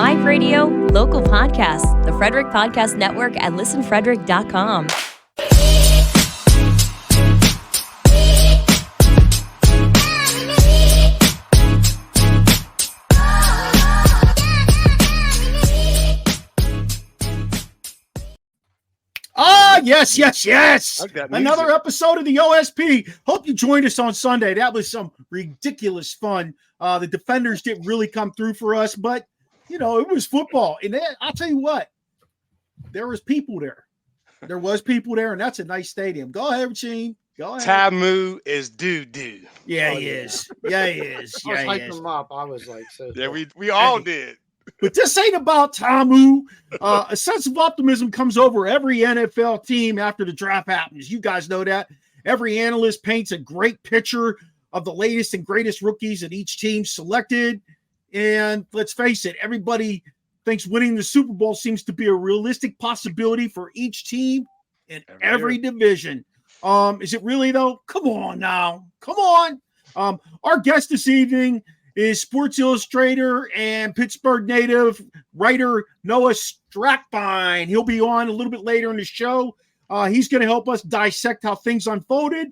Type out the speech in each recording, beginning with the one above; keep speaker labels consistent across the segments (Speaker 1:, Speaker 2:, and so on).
Speaker 1: live radio, local podcasts, the Frederick Podcast Network at listenfrederick.com.
Speaker 2: Yes. Another episode of the OSP. Hope you joined us on Sunday. That was some ridiculous fun. The defenders didn't really come through for us, but, it was football. And I'll tell you what, there was people there. There was people there, and that's a nice stadium. Go ahead, Gene. Go ahead.
Speaker 3: Tamu is doo-doo.
Speaker 2: Yeah, he is. Yeah, he is.
Speaker 4: I was hyping him up. I was like, so.
Speaker 3: Yeah, we all did.
Speaker 2: But this ain't about Tamu. A sense of optimism comes over every NFL team after the draft happens. You guys know that. Every analyst paints a great picture of the latest and greatest rookies that each team selected. And let's face it, everybody thinks winning the Super Bowl seems to be a realistic possibility for each team in every division. Is it really, though? Come on now. Come on. Our guest this evening is Sports Illustrator and Pittsburgh native writer Noah Strackbein. He'll be on a little bit later in the show. He's going to help us dissect how things unfolded.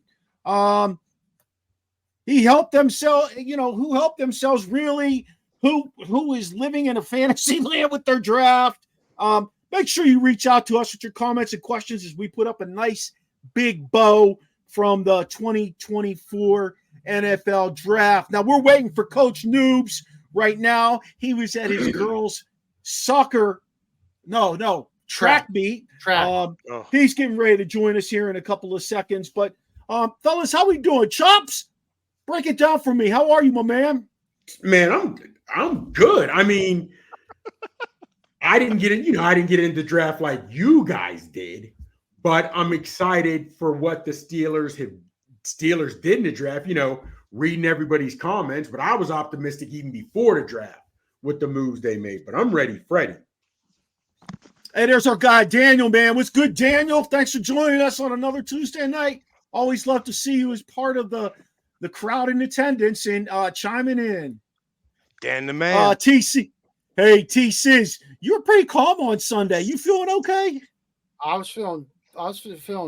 Speaker 2: He helped themselves, who helped themselves really, who is living in a fantasy land with their draft. Make sure you reach out to us with your comments and questions as we put up a nice big bow from the 2024 NFL draft. Now we're waiting for Coach Noobs right now. He was at his girls' track meet. He's getting ready to join us here in a couple of seconds. But fellas, how we doing? Chops, break it down for me. How are you, my man?
Speaker 5: Man, I'm good. I mean, I didn't get into the draft like you guys did, but I'm excited for what the Steelers did in the draft, reading everybody's comments, but I was optimistic even before the draft with the moves they made. But I'm ready, Freddie.
Speaker 2: Hey, there's our guy, Daniel, man. What's good, Daniel? Thanks for joining us on another Tuesday night. Always love to see you as part of the crowd in attendance and chiming in.
Speaker 3: Dan the man.
Speaker 2: TC. Hey, T-Sizz, you were pretty calm on Sunday. You feeling okay?
Speaker 4: I was feeling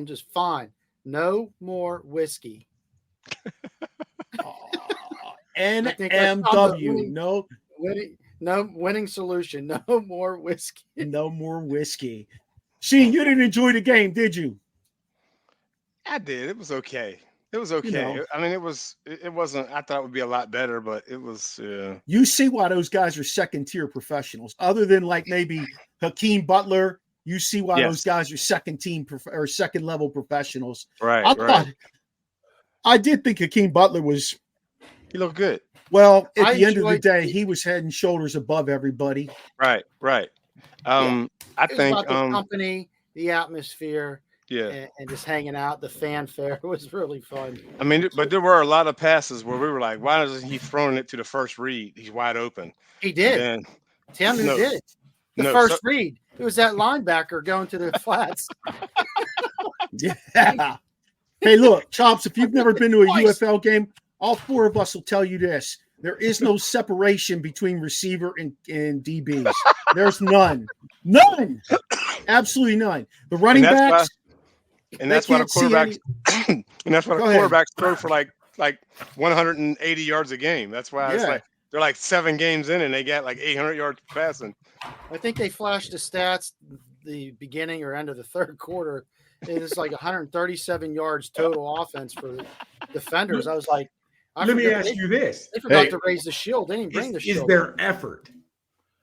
Speaker 4: just fine. No more whiskey.
Speaker 2: NMW.
Speaker 4: Winning solution. No more whiskey.
Speaker 2: No more whiskey. Sheen, you didn't enjoy the game, did you?
Speaker 3: I did. It was okay. I mean, it wasn't, I thought it would be a lot better, but it was.
Speaker 2: You see why those guys are second-tier professionals. Other than like maybe Hakeem Butler, you see why those guys are second-level professionals.
Speaker 3: Right.
Speaker 2: I did think Hakeem Butler was.
Speaker 3: He looked good.
Speaker 2: Well, at the end of the day, he was head and shoulders above everybody.
Speaker 3: Right. I think
Speaker 4: about the company, the atmosphere.
Speaker 3: Yeah,
Speaker 4: and just hanging out, the fanfare was really fun.
Speaker 3: I mean, but there were a lot of passes where we were like, "Why isn't he throwing it to the first read? He's wide open."
Speaker 4: He did. Tim who did it. The first read. It was that linebacker going to the flats.
Speaker 2: Yeah. Hey, look, Chops. If you've never been to a UFL game, all four of us will tell you this: there is no separation between receiver and DBs. There's none. Absolutely none. The running backs.
Speaker 3: And that's why the quarterbacks throw for like 180 yards a game. That's why it's like they're like 7 games in and they got like 800 yards passing.
Speaker 4: I think they flashed the stats the beginning or end of the third quarter. It's like 137 yards total offense for the defenders. I was like,
Speaker 5: let me ask you this:
Speaker 4: they forgot to raise the shield. They didn't bring the shield.
Speaker 5: Is there effort?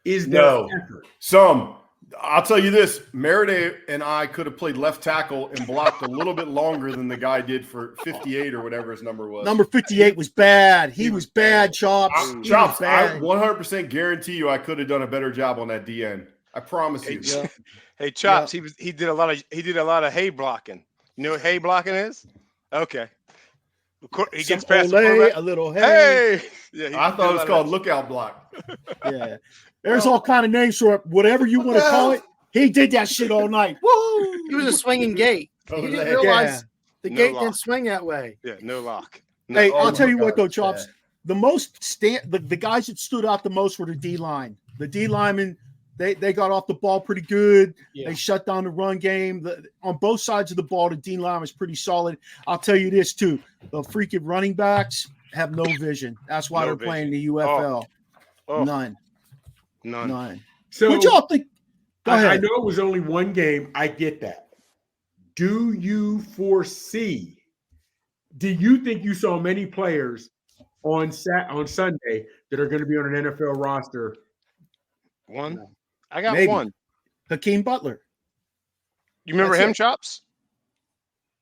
Speaker 5: Effort?
Speaker 6: Some. I'll tell you this, Maradei and I could have played left tackle and blocked a little bit longer than the guy did for 58 or whatever his number was.
Speaker 2: Number 58 was bad. He was bad, Chops.
Speaker 6: Chops, I 100% guarantee you I could have done a better job on that DN. I promise you.
Speaker 3: Hey, Chops, he did a lot of hay blocking. You know what hay blocking is? Okay. He gets past the quarterback.
Speaker 2: A little hay.
Speaker 3: Yeah,
Speaker 6: I thought it was called lookout block.
Speaker 2: Yeah. There's all kind of names for it. Whatever you want to call it. He did that shit all night. Woo!
Speaker 4: He was a swinging gate. He didn't realize the gate didn't swing that way.
Speaker 3: Yeah, no lock.
Speaker 2: Hey, I'll tell you what though, Chops. The most the guys that stood out the most were the D line. The D linemen, they got off the ball pretty good.
Speaker 4: Yeah.
Speaker 2: They shut down the run game. On both sides of the ball, the D line was pretty solid. I'll tell you this too: the freaking running backs have no vision. That's why they're playing the UFL. None.
Speaker 5: So
Speaker 2: what y'all think? Go ahead.
Speaker 5: I know it was only one game. I get that. Do you foresee? Do you think you saw many players on Sunday that are going to be on an NFL roster?
Speaker 3: One.
Speaker 2: No.
Speaker 3: I got
Speaker 2: Maybe.
Speaker 3: one.
Speaker 2: Hakeem Butler.
Speaker 3: You remember him, Chops?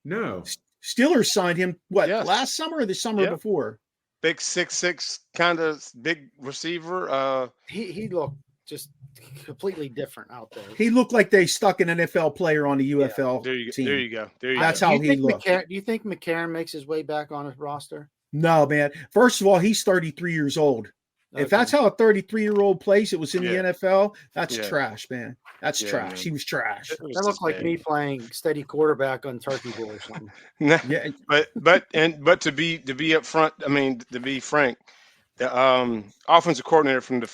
Speaker 5: No.
Speaker 2: Steelers signed him, last summer or the summer before?
Speaker 3: Big 6'6", kind of big receiver.
Speaker 4: He looked just completely different out there.
Speaker 2: He looked like they stuck an NFL player on the UFL team.
Speaker 3: There you go.
Speaker 2: That's how he looked.
Speaker 4: Do you think McCarron makes his way back on his roster?
Speaker 2: No, man. First of all, he's 33 years old. Okay. If that's how a 33-year-old plays, it was in the NFL, that's trash, man. That's trash. Man. He was trash.
Speaker 4: That looked like me playing steady quarterback on Turkey Bowl or something.
Speaker 3: Yeah, but to be up front, I mean, to be frank, the offensive coordinator from the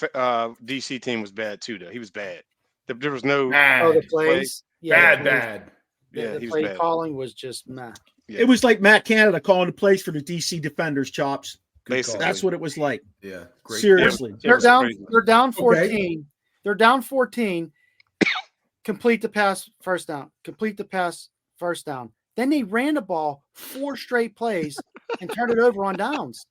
Speaker 3: DC team was bad too. Though he was bad. There was no
Speaker 4: the plays.
Speaker 6: Bad.
Speaker 4: The play calling was just meh.
Speaker 2: Yeah. It was like Matt Canada calling the plays for the DC defenders, Chops.
Speaker 3: Basically.
Speaker 2: That's what it was like.
Speaker 6: Yeah, great.
Speaker 2: Seriously.
Speaker 4: They're down 14. Okay. They're down 14. Complete the pass, first down. Complete the pass, first down. Then they ran the ball 4 straight plays and turned it over on downs.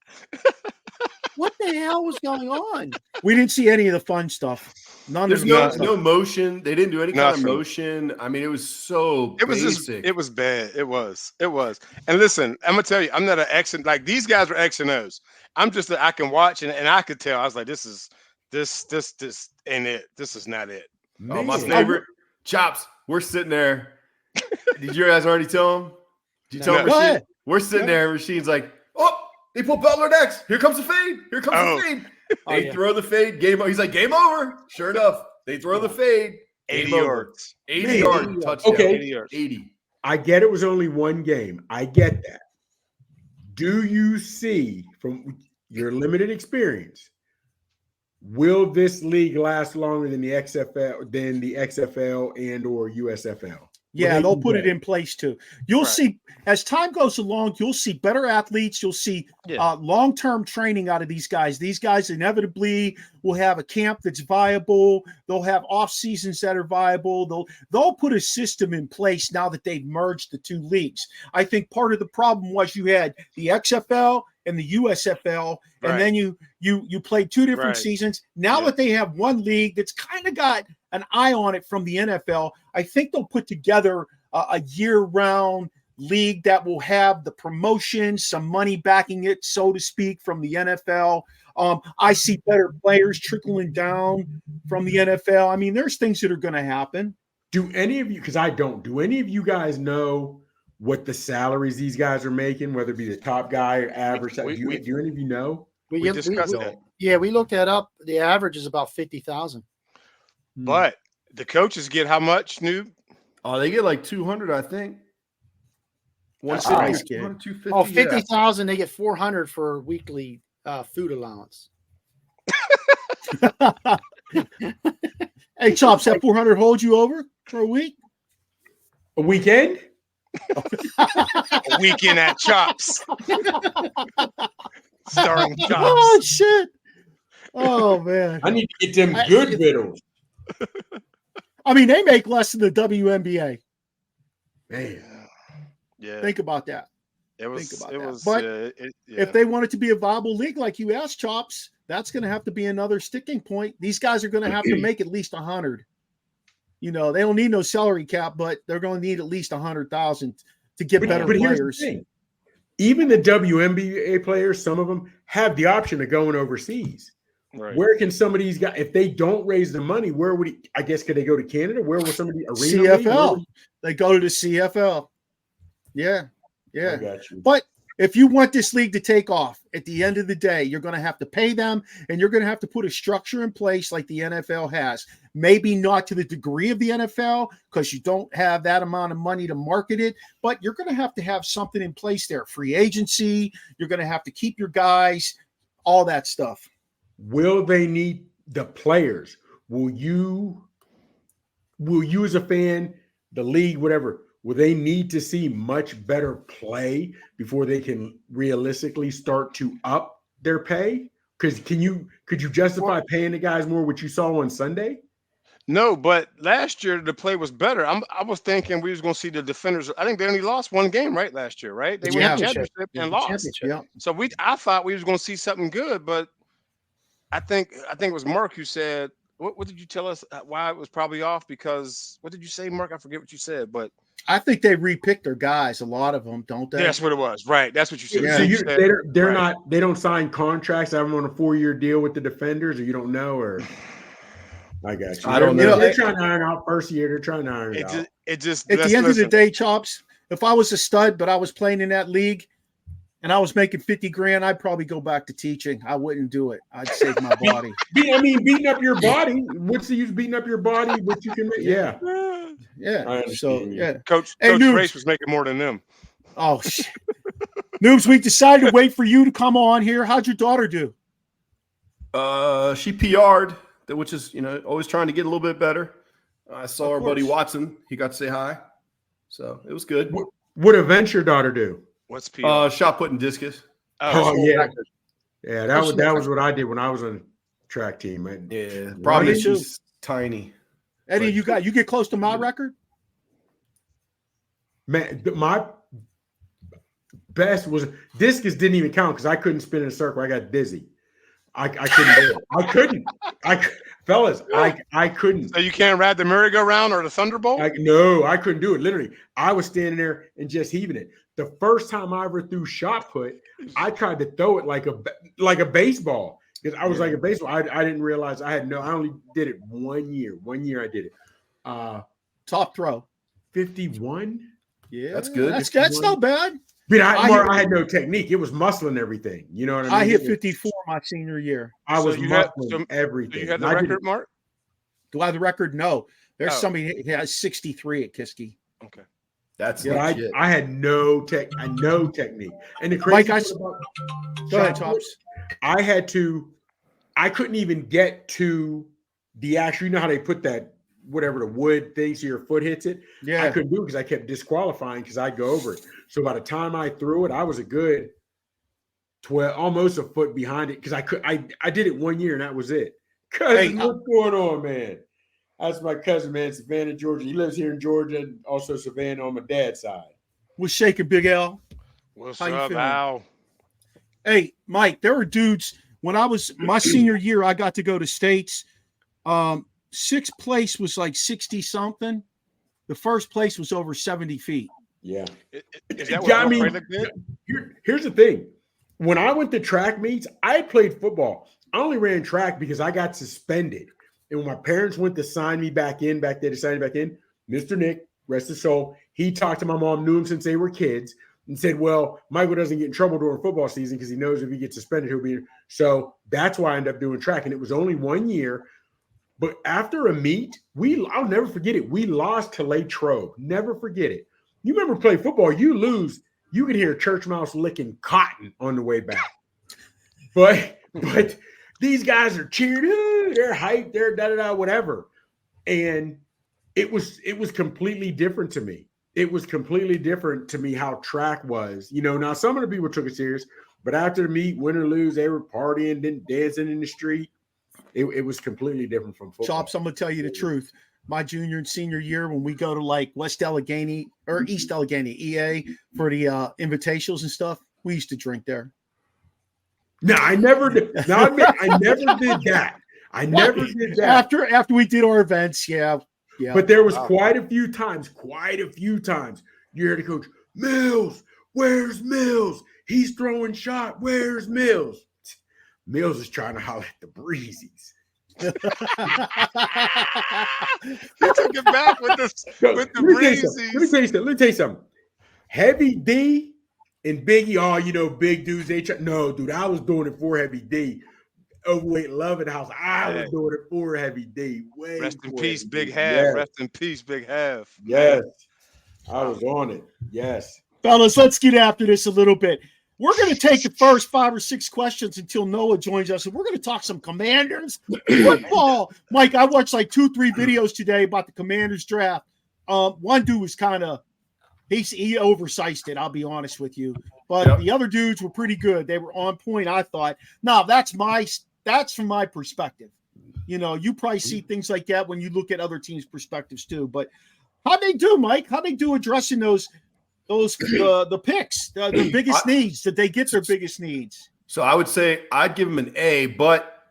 Speaker 4: What the hell was going on?
Speaker 2: We didn't see any of the fun stuff.
Speaker 6: There's no motion. They didn't do any kind of motion. I mean, it was so basic.
Speaker 3: It was bad. It was. And listen, I'm gonna tell you, I'm not an X and like these guys were X and O's. I'm just I can watch and I could tell. I was like, this ain't it. This is not it.
Speaker 6: Oh, my favorite. Chops. We're sitting there. Did you guys already tell him? Did you tell him? Rashid? We're sitting there. And Rashid's like, oh, they put Butler next. Here comes the fade. The fade. They throw the fade. Game over. He's like, game over. Sure enough, they throw the fade.
Speaker 3: 80 yards.
Speaker 6: 80 yards. Touchdown.
Speaker 5: Okay.
Speaker 3: 80 yards.
Speaker 6: 80.
Speaker 5: I get it was only one game. I get that. Do you see from your limited experience, will this league last longer than the XFL and or USFL?
Speaker 2: Yeah, they'll put it in place too. You'll see as time goes along, you'll see better athletes. You'll see long-term training out of these guys. These guys inevitably will have a camp that's viable. They'll have off seasons that are viable. They'll put a system in place now that they've merged the two leagues. I think part of the problem was you had the XFL and the USFL, and then you played 2 different seasons. Now that they have one league that's kind of got an eye on it from the NFL, I think they'll put together a year-round league that will have the promotion, some money backing it, so to speak, from the NFL. I see better players trickling down from the NFL. I mean, there's things that are going to happen.
Speaker 5: Do any of you, because I don't, do any of you guys know what the salaries these guys are making, whether it be the top guy or average? Do any of you know?
Speaker 3: We discussed that.
Speaker 4: Yeah, we looked that up. The average is about 50,000.
Speaker 3: But the coaches get how much, Noob?
Speaker 6: Oh, they get like 200, I think.
Speaker 4: 250. Oh, 50,000. They get 400 for weekly food allowance.
Speaker 2: Hey, Chops, that 400 hold you over for a week?
Speaker 5: A weekend?
Speaker 3: A weekend at Chops. Starring Chops.
Speaker 2: Oh, shit. Oh, man.
Speaker 5: I need to get them good vittles.
Speaker 2: I mean, they make less than the WNBA.
Speaker 5: Man.
Speaker 3: Yeah.
Speaker 2: Think about that. But
Speaker 3: if
Speaker 2: they want it to be a viable league, like you asked, Chops, that's going to have to be another sticking point. These guys are going to have to make at least 100. You know, they don't need no salary cap, but they're going to need at least 100,000 to get better players.
Speaker 5: Even the WNBA players, some of them have the option of going overseas. Right. Where can some of these guys, if they don't raise the money, where would I guess could they go to Canada? Where will somebody
Speaker 2: CFL? They go to the CFL. Yeah.
Speaker 5: I got you.
Speaker 2: But if you want this league to take off, at the end of the day, you're going to have to pay them, and you're going to have to put a structure in place like the NFL has. Maybe not to the degree of the NFL because you don't have that amount of money to market it, but you're going to have something in place there. Free agency, you're going to have to keep your guys, all that stuff.
Speaker 5: Will they need the players? will you as a fan, the league, whatever, will they need to see much better play before they can realistically start to up their pay? Because could you justify paying the guys more, what you saw on Sunday?
Speaker 3: No, but last year the play was better. I was thinking we was going to see the defenders. I think they only lost one game, right, last year, right? They won the championship and lost.
Speaker 2: Yeah.
Speaker 3: So I thought we was going to see something good, but I think it was Mark who said, what did you tell us why it was probably off? Because what did you say, Mark? I forget what you said, but
Speaker 2: I think they repicked their guys, a lot of them, don't they?
Speaker 3: That's what it was, right? That's what you said.
Speaker 5: Yeah. So they don't sign contracts. I'm on a 4-year deal with the defenders, or you don't know, or I got you.
Speaker 6: I don't know.
Speaker 5: They're trying to iron out first year. They're trying to iron it out.
Speaker 3: It just
Speaker 2: at the end of the day, Chops, if I was a stud, but I was playing in that league and I was making $50,000, I'd probably go back to teaching. I wouldn't do it. I'd save my body.
Speaker 5: Beating up your body. What's the use of beating up your body? What you can make? Yeah.
Speaker 2: Yeah. So, yeah.
Speaker 3: Coach Grace was making more than them.
Speaker 2: Oh, shit. Noobs, we decided to wait for you to come on here. How'd your daughter do?
Speaker 6: She PR'd, which is, always trying to get a little bit better. I saw our buddy Watson. He got to say hi. So it was good.
Speaker 5: What event your daughter do?
Speaker 3: What's PR?
Speaker 6: Shot put and discus.
Speaker 5: Oh yeah. Yeah, that was what I did when I was on the track team.
Speaker 6: Yeah, probably she's tiny.
Speaker 2: Eddie, you get close to my record?
Speaker 5: Man, my best was discus didn't even count because I couldn't spin in a circle. I got dizzy. I couldn't do it. I couldn't. Fellas, I couldn't.
Speaker 3: So you can't ride the merry-go-round or the thunderbolt?
Speaker 5: No, I couldn't do it. Literally, I was standing there and just heaving it. The first time I ever threw shot put, I tried to throw it like a baseball because I was like a baseball. I didn't realize I only did it 1 year. 1 year I did it.
Speaker 2: Top throw.
Speaker 5: 51.
Speaker 6: Yeah, that's good.
Speaker 2: That's not bad.
Speaker 5: But I had no technique. It was muscle and everything. You know what I mean?
Speaker 2: I hit 54 my senior year.
Speaker 5: I was muscling everything.
Speaker 3: Do you have the record, Mark?
Speaker 2: Do I have the record? No. There's somebody who has 63 at Kiski.
Speaker 3: Okay.
Speaker 6: That's
Speaker 5: I had no technique. And the crazy thing about
Speaker 2: go ahead, Tops.
Speaker 5: I couldn't even get to the actual, how they put that, whatever the wood thing so your foot hits it. Yeah. I couldn't do it because I kept disqualifying because I'd go over it. So by the time I threw it, I was a good 12, almost a foot behind it because I did it 1 year and that was it. Cousin, what's going on, man? That's my cousin, man, Savannah, Georgia. He lives here in Georgia and also Savannah on my dad's side.
Speaker 2: What's shaking, Big L?
Speaker 3: What's up, Al?
Speaker 2: Hey, Mike, there were dudes when I was my senior year, I got to go to States. Sixth place was like 60 something. The first place was over 70 feet.
Speaker 5: Yeah.
Speaker 3: Is that what
Speaker 5: here's the thing. When I went to track meets, I played football. I only ran track because I got suspended. And when my parents went to sign me back in, Mr. Nick, rest his soul, he talked to my mom, knew him since they were kids, and said, well, Michael doesn't get in trouble during football season because he knows if he gets suspended, he'll be. So that's why I ended up doing track. And it was only 1 year. But after a meet, I'll never forget it. We lost to Latrobe. Never forget it. You remember playing football, you lose, you could hear church mouse licking cotton on the way back. But these guys are cheered, they're hyped, they're da-da-da, whatever. And it was completely different to me. It was completely different to me how track was. Now some of the people took it serious, but after the meet, win or lose, they were partying, then dancing in the street. It was completely different from football.
Speaker 2: Chops, I'm going to tell you the truth. My junior and senior year, when we go to like West Allegheny or East Allegheny, EA, for the invitationals and stuff, we used to drink there.
Speaker 5: No, I never did. No, I never did that. I never did that.
Speaker 2: After we did our events, yeah.
Speaker 5: But there was quite a few times, you heard the coach, Mills, where's Mills? He's throwing shot. Where's Mills? Mills is trying to holler at the breezies.
Speaker 3: He took it back with the breezies.
Speaker 5: Let me tell you something. Heavy D and Biggie, big dudes. No, dude, I was doing it for Heavy D. Overweight Loving House. I was doing it for Heavy D.
Speaker 3: Rest in peace, Big Half. Yes. Rest in peace, Big Half.
Speaker 5: Yes. I was on it. Yes.
Speaker 2: Fellas, let's get after this a little bit. we're going to take the first 5 or 6 questions until Noah joins us, and we're going to talk some Commanders football. Mike, I watched like 2-3 videos today about the Commanders draft. One dude was kind of he oversized it. I'll be honest with you, but the other dudes were pretty good. They were on point, I thought. Now that's from my perspective. You know, you probably see things like that when you look at other teams' perspectives too. But how'd they do, Mike? How'd they do addressing the picks, the biggest needs? Did they get their biggest needs?
Speaker 6: So I would say I'd give them an A, but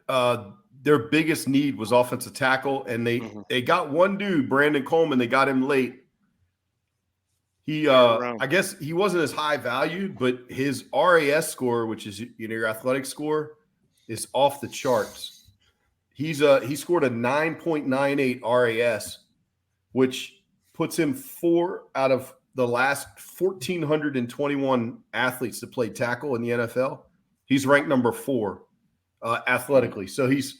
Speaker 6: their biggest need was offensive tackle, and they got one dude, Brandon Coleman. They got him late. He, I guess he wasn't as high valued, but his RAS score, which is your athletic score, is off the charts. He scored a 9.98 RAS, which puts him 4 out of the last 1,421 athletes that played tackle in the NFL. He's ranked number 4 athletically. So he's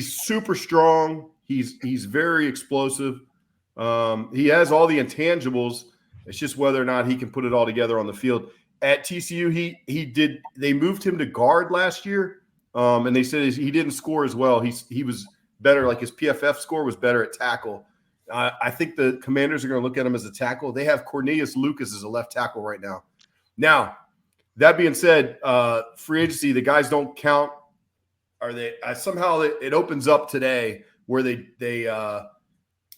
Speaker 6: super strong. He's very explosive. He has all the intangibles. It's just whether or not he can put it all together on the field. At TCU, they moved him to guard last year, and they said he didn't score as well. He was better, like his PFF score was better at tackle. I think the Commanders are going to look at him as a tackle. They have Cornelius Lucas as a left tackle right now. Now, that being said, free agency, the guys don't count. Are they somehow it opens up today where they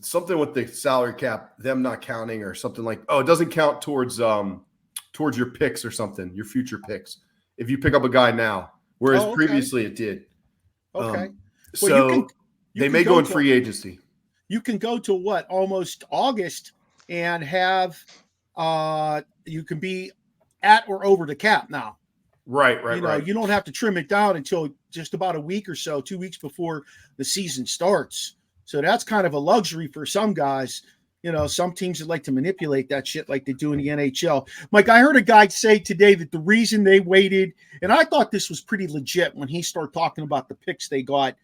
Speaker 6: something with the salary cap, them not counting or something like, it doesn't count towards your picks or something, your future picks, if you pick up a guy now, whereas previously it did.
Speaker 2: Okay.
Speaker 6: So they may go in free agency.
Speaker 2: You can go to almost August and have you can be at or over the cap now.
Speaker 6: Right.
Speaker 2: You don't have to trim it down until just about a week or so, 2 weeks before the season starts. So that's kind of a luxury for some guys. You know, some teams that like to manipulate that shit like they do in the NHL. Mike, I heard a guy say today that the reason they waited, and I thought this was pretty legit when he started talking about the picks they got.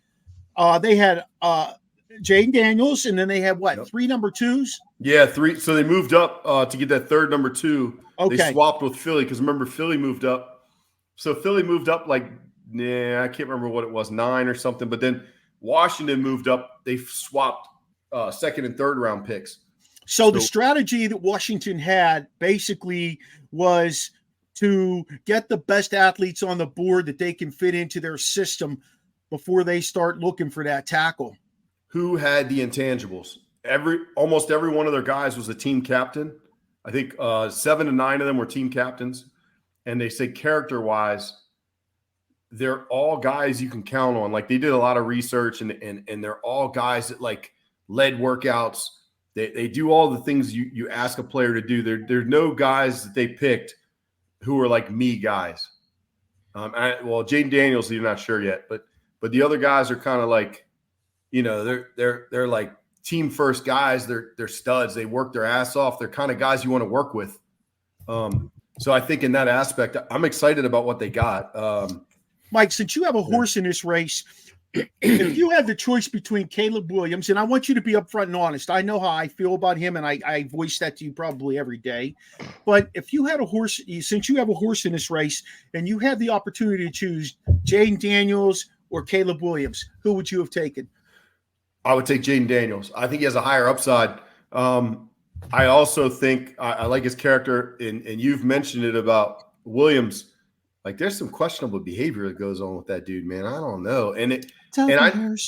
Speaker 2: They had Jaden Daniels, and then they had 3 number 2s? Yeah,
Speaker 6: 3. So they moved up to get that third number 2. Okay. They swapped with Philly because remember Philly moved up. So Philly moved up I can't remember what it was, 9 or something. But then Washington moved up. They swapped second and third round picks.
Speaker 2: So the strategy that Washington had basically was to get the best athletes on the board that they can fit into their system before they start looking for that tackle.
Speaker 6: Who had the intangibles? Almost every one of their guys was a team captain. I think 7 to 9 of them were team captains. And they say character-wise, they're all guys you can count on. Like they did a lot of research and they're all guys that like led workouts. They do all the things you ask a player to do. There's no guys that they picked who are like me guys. Jaden Daniels, you're not sure yet, but the other guys are kind of like, you know, they're like team first guys. They're studs. They work their ass off. They're kind of guys you want to work with. So I think in that aspect, I'm excited about what they got.
Speaker 2: Mike, since you have a horse in this race, if you had the choice between Caleb Williams, and I want you to be upfront and honest, I know how I feel about him, and I voice that to you probably every day. But if you had a horse, since you have a horse in this race, and you had the opportunity to choose Jaden Daniels or Caleb Williams, who would you have taken?
Speaker 6: I would take Jaden Daniels. I think he has a higher upside. I also think I like his character, and you've mentioned it about Williams. Like, there's some questionable behavior that goes on with that dude, man. I don't know. And everyone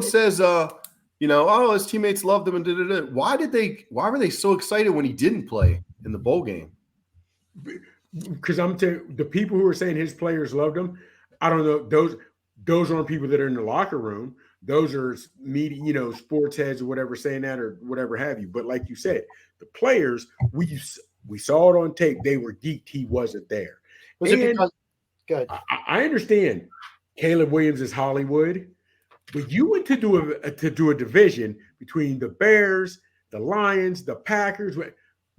Speaker 6: says, his teammates loved him and da-da-da. Why were they so excited when he didn't play in the bowl game?
Speaker 5: Because I'm telling you, the people who are saying his players loved him, I don't know. Those aren't people that are in the locker room. Those are media, sports heads or whatever saying that or whatever have you. But like you said, the players, we saw it on tape. They were geeked. He wasn't there.
Speaker 4: Was it because – good.
Speaker 5: I understand Caleb Williams is Hollywood, but you went to do a division between the Bears, the Lions, the Packers.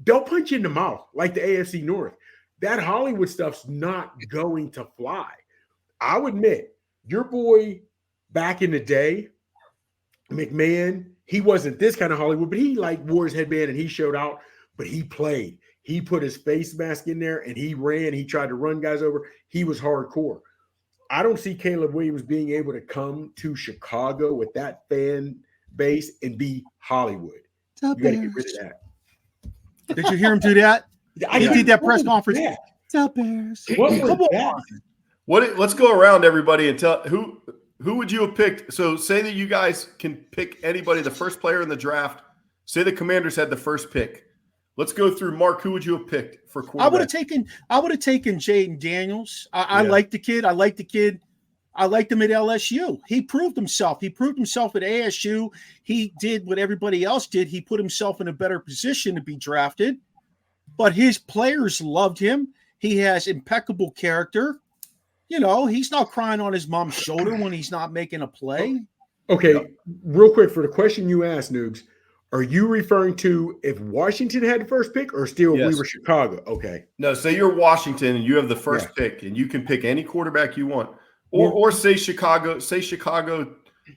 Speaker 5: They'll punch you in the mouth like the AFC North. That Hollywood stuff's not going to fly. I'll admit, your boy back in the day, McMahon, he wasn't this kind of Hollywood, but he wore his headband and he showed out, but he played. He put his face mask in there and he ran. He tried to run guys over. He was hardcore. I don't see Caleb Williams being able to come to Chicago with that fan base and be Hollywood. You got to get rid of that.
Speaker 2: Did you hear him do that? He did that press conference. The Bears.
Speaker 5: Come on.
Speaker 6: Let's go around, everybody, and tell who would you have picked? So say that you guys can pick anybody, the first player in the draft. Say the Commanders had the first pick. Let's go through. Mark, who would you have picked for quarterback?
Speaker 2: I would have taken Jaden Daniels. I like the kid. I liked him at LSU. He proved himself. He proved himself at ASU. He did what everybody else did. He put himself in a better position to be drafted. But his players loved him. He has impeccable character. You know, he's not crying on his mom's shoulder when he's not making a play.
Speaker 5: Okay, real quick, for the question you asked, Noogs, are you referring to if Washington had the first pick or still if we were Chicago? Okay.
Speaker 6: No, say you're Washington and you have the first pick and you can pick any quarterback you want. Or say Chicago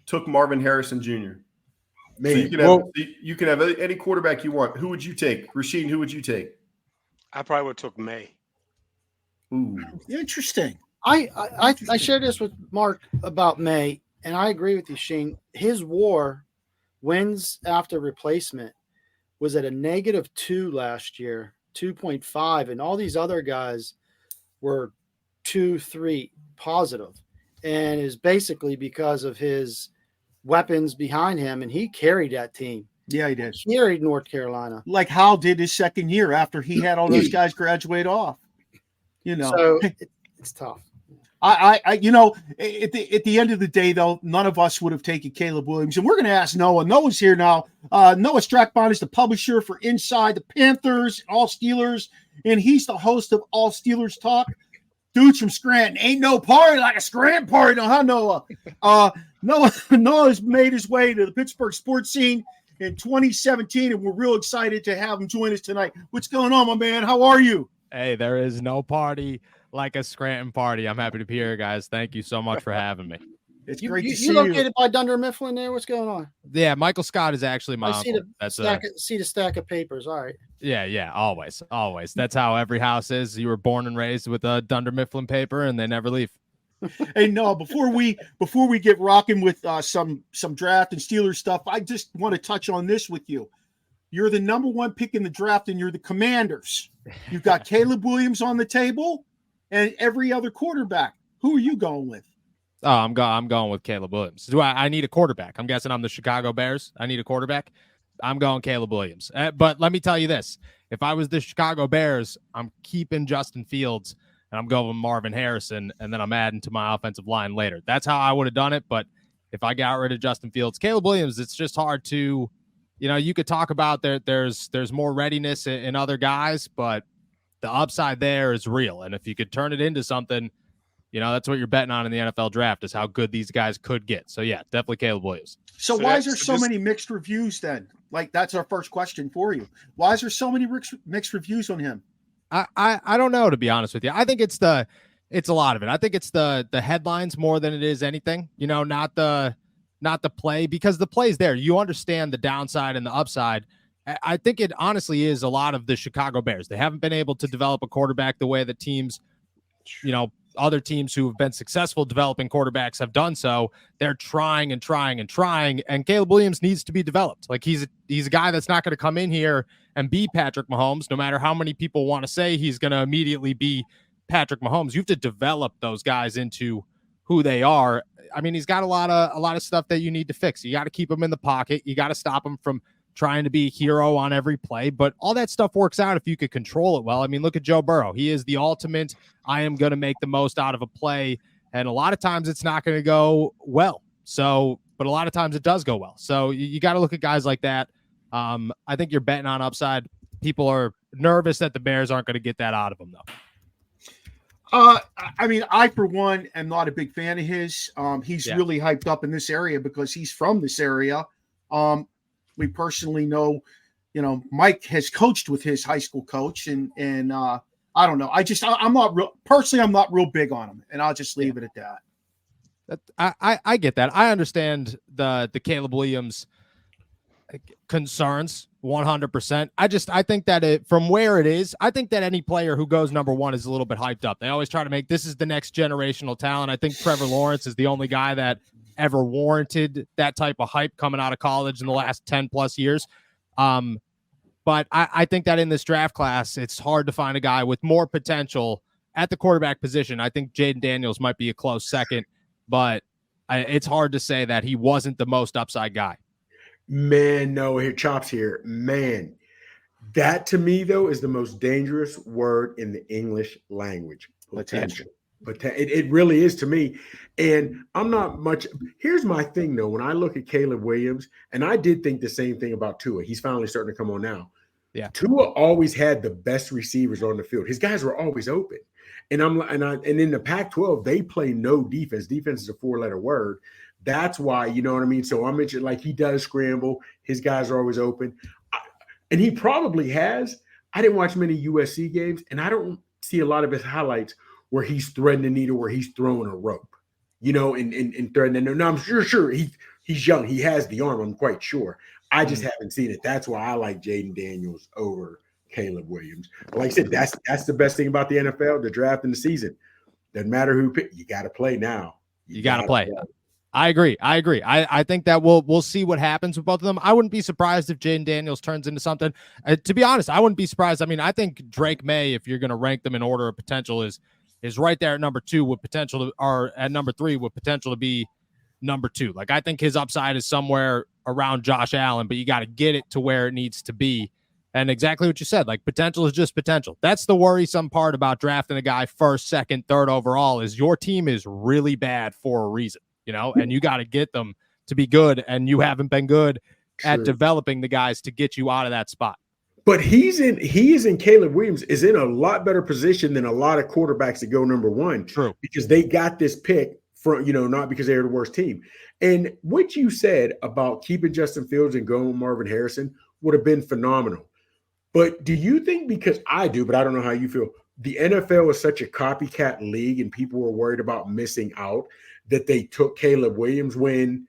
Speaker 6: took Marvin Harrison Jr. Man, so you can have any quarterback you want. Who would you take? Rasheen, who would you take?
Speaker 3: I probably would have took May.
Speaker 2: Ooh, interesting.
Speaker 4: I shared this with Mark about May, and I agree with you, Shane. His WAR, wins after replacement, was at a -2 last year, 2.5, and all these other guys were 2, 3 positive, and is basically because of his weapons behind him, and he carried that team.
Speaker 2: Yeah, he did.
Speaker 4: He carried North Carolina.
Speaker 2: Like Hal did his second year after he had all those guys graduate off. You know,
Speaker 4: so it's tough.
Speaker 2: At the end of the day, though, none of us would have taken Caleb Williams. And we're going to ask Noah. Noah's here now. Noah Strackbein is the publisher for Inside the Panthers, All Steelers, and he's the host of All Steelers Talk. Dudes from Scranton. Ain't no party like a Scranton party, huh, Noah? Noah's made his way to the Pittsburgh sports scene in 2017, and we're real excited to have him join us tonight. What's going on, my man? How are you?
Speaker 7: Hey, there is no party like a Scranton party. I'm happy to be here, guys. Thank you so much for having me.
Speaker 2: It's great to see
Speaker 4: you. You located by Dunder Mifflin there? What's going on?
Speaker 7: Yeah, Michael Scott is actually my uncle.
Speaker 4: See the stack of papers. All right.
Speaker 7: Yeah, always. That's how every house is. You were born and raised with a Dunder Mifflin paper, and they never leave.
Speaker 2: Hey, no, before we get rocking with some draft and Steelers stuff, I just want to touch on this with you. You're the number 1 pick in the draft, and you're the Commanders. You've got Caleb Williams on the table and every other quarterback. Who are you going with?
Speaker 7: Oh, I'm going with Caleb Williams. Do I need a quarterback? I'm guessing I'm the Chicago Bears. I need a quarterback. I'm going Caleb Williams. But let me tell you this. If I was the Chicago Bears, I'm keeping Justin Fields, and I'm going with Marvin Harrison, and then I'm adding to my offensive line later. That's how I would have done it. But if I got rid of Justin Fields, Caleb Williams, it's just hard to, you could talk about there's more readiness in other guys, but the upside there is real. And if you could turn it into something, that's what you're betting on in the NFL draft is how good these guys could get. So, yeah, definitely Caleb Williams.
Speaker 2: So why is there so many mixed reviews then? Like, that's our first question for you. Why is there so many mixed reviews on him?
Speaker 7: I don't know, to be honest with you. I think it's a lot of it. I think it's the headlines more than it is anything, not the play, because the play's there. You understand the downside and the upside. I think it honestly is a lot of the Chicago Bears. They haven't been able to develop a quarterback the way that teams, other teams who have been successful developing quarterbacks have done so. They're trying and trying and trying, and Caleb Williams needs to be developed. Like he's a guy that's not going to come in here and be Patrick Mahomes, no matter how many people want to say he's going to immediately be Patrick Mahomes. You have to develop those guys into who they are. I mean, he's got a lot of stuff that you need to fix. You got to keep him in the pocket. You got to stop him from trying to be a hero on every play, but all that stuff works out if you could control it well. I mean, look at Joe Burrow. He is the ultimate, I am going to make the most out of a play. And a lot of times it's not going to go well. So, but a lot of times it does go well. So you got to look at guys like that. I think you're betting on upside. People are nervous that the Bears aren't going to get that out of them though.
Speaker 2: I mean, I, for one, am not a big fan of his. He's really hyped up in this area because he's from this area. We personally know, Mike has coached with his high school coach, and I don't know. I'm not real big on him, and I'll just leave it at that.
Speaker 7: I get that. I understand the Caleb Williams concerns 100%. I think that from where it is, I think that any player who goes number one is a little bit hyped up. They always try to make this is the next generational talent. I think Trevor Lawrence is the only guy that ever warranted that type of hype coming out of college in the last 10 plus years. But I think that in this draft class, it's hard to find a guy with more potential at the quarterback position. I think Jaden Daniels might be a close second, but it's hard to say that he wasn't the most upside guy.
Speaker 5: Man, no, here, Chops here. Man, that to me, though, is the most dangerous word in the English language. Potential. But it really is to me. And I'm not much. Here's my thing, though. When I look at Caleb Williams, and I did think the same thing about Tua. He's finally starting to come on now.
Speaker 7: Yeah.
Speaker 5: Tua always had the best receivers on the field. His guys were always open. And in the Pac-12, they play no defense. Defense is a 4-letter word. That's why, you know what I mean? So I mentioned, like, he does scramble. His guys are always open. And he probably has. I didn't watch many USC games, and I don't see a lot of his highlights where he's threading the needle, where he's throwing a rope, you know, and threading. No, I'm sure he's young. He has the arm, I'm quite sure. I just haven't seen it. That's why I like Jaden Daniels over Caleb Williams. But like I said, that's the best thing about the NFL, the draft and the season. Doesn't matter who pick, you got to play now.
Speaker 7: You got to play. I agree. I think that we'll see what happens with both of them. I wouldn't be surprised if Jaden Daniels turns into something. To be honest, I wouldn't be surprised. I mean, I think Drake May, if you're going to rank them in order of potential, is right there at number 2 with potential to, or at number 3 with potential to be number 2. Like, I think his upside is somewhere around Josh Allen, but you got to get it to where it needs to be. And exactly what you said, like, potential is just potential. That's the worrisome part about drafting a guy first, second, third overall, is your team is really bad for a reason, you know, and you got to get them to be good. And you haven't been good at developing the guys to get you out of that spot.
Speaker 5: But he is in Caleb Williams is in a lot better position than a lot of quarterbacks that go number 1.
Speaker 7: True.
Speaker 5: Because they got this pick from, you know, not because they were the worst team. And what you said about keeping Justin Fields and going with Marvin Harrison would have been phenomenal. But do you think, because I do, but I don't know how you feel, the NFL is such a copycat league and people were worried about missing out that they took Caleb Williams? When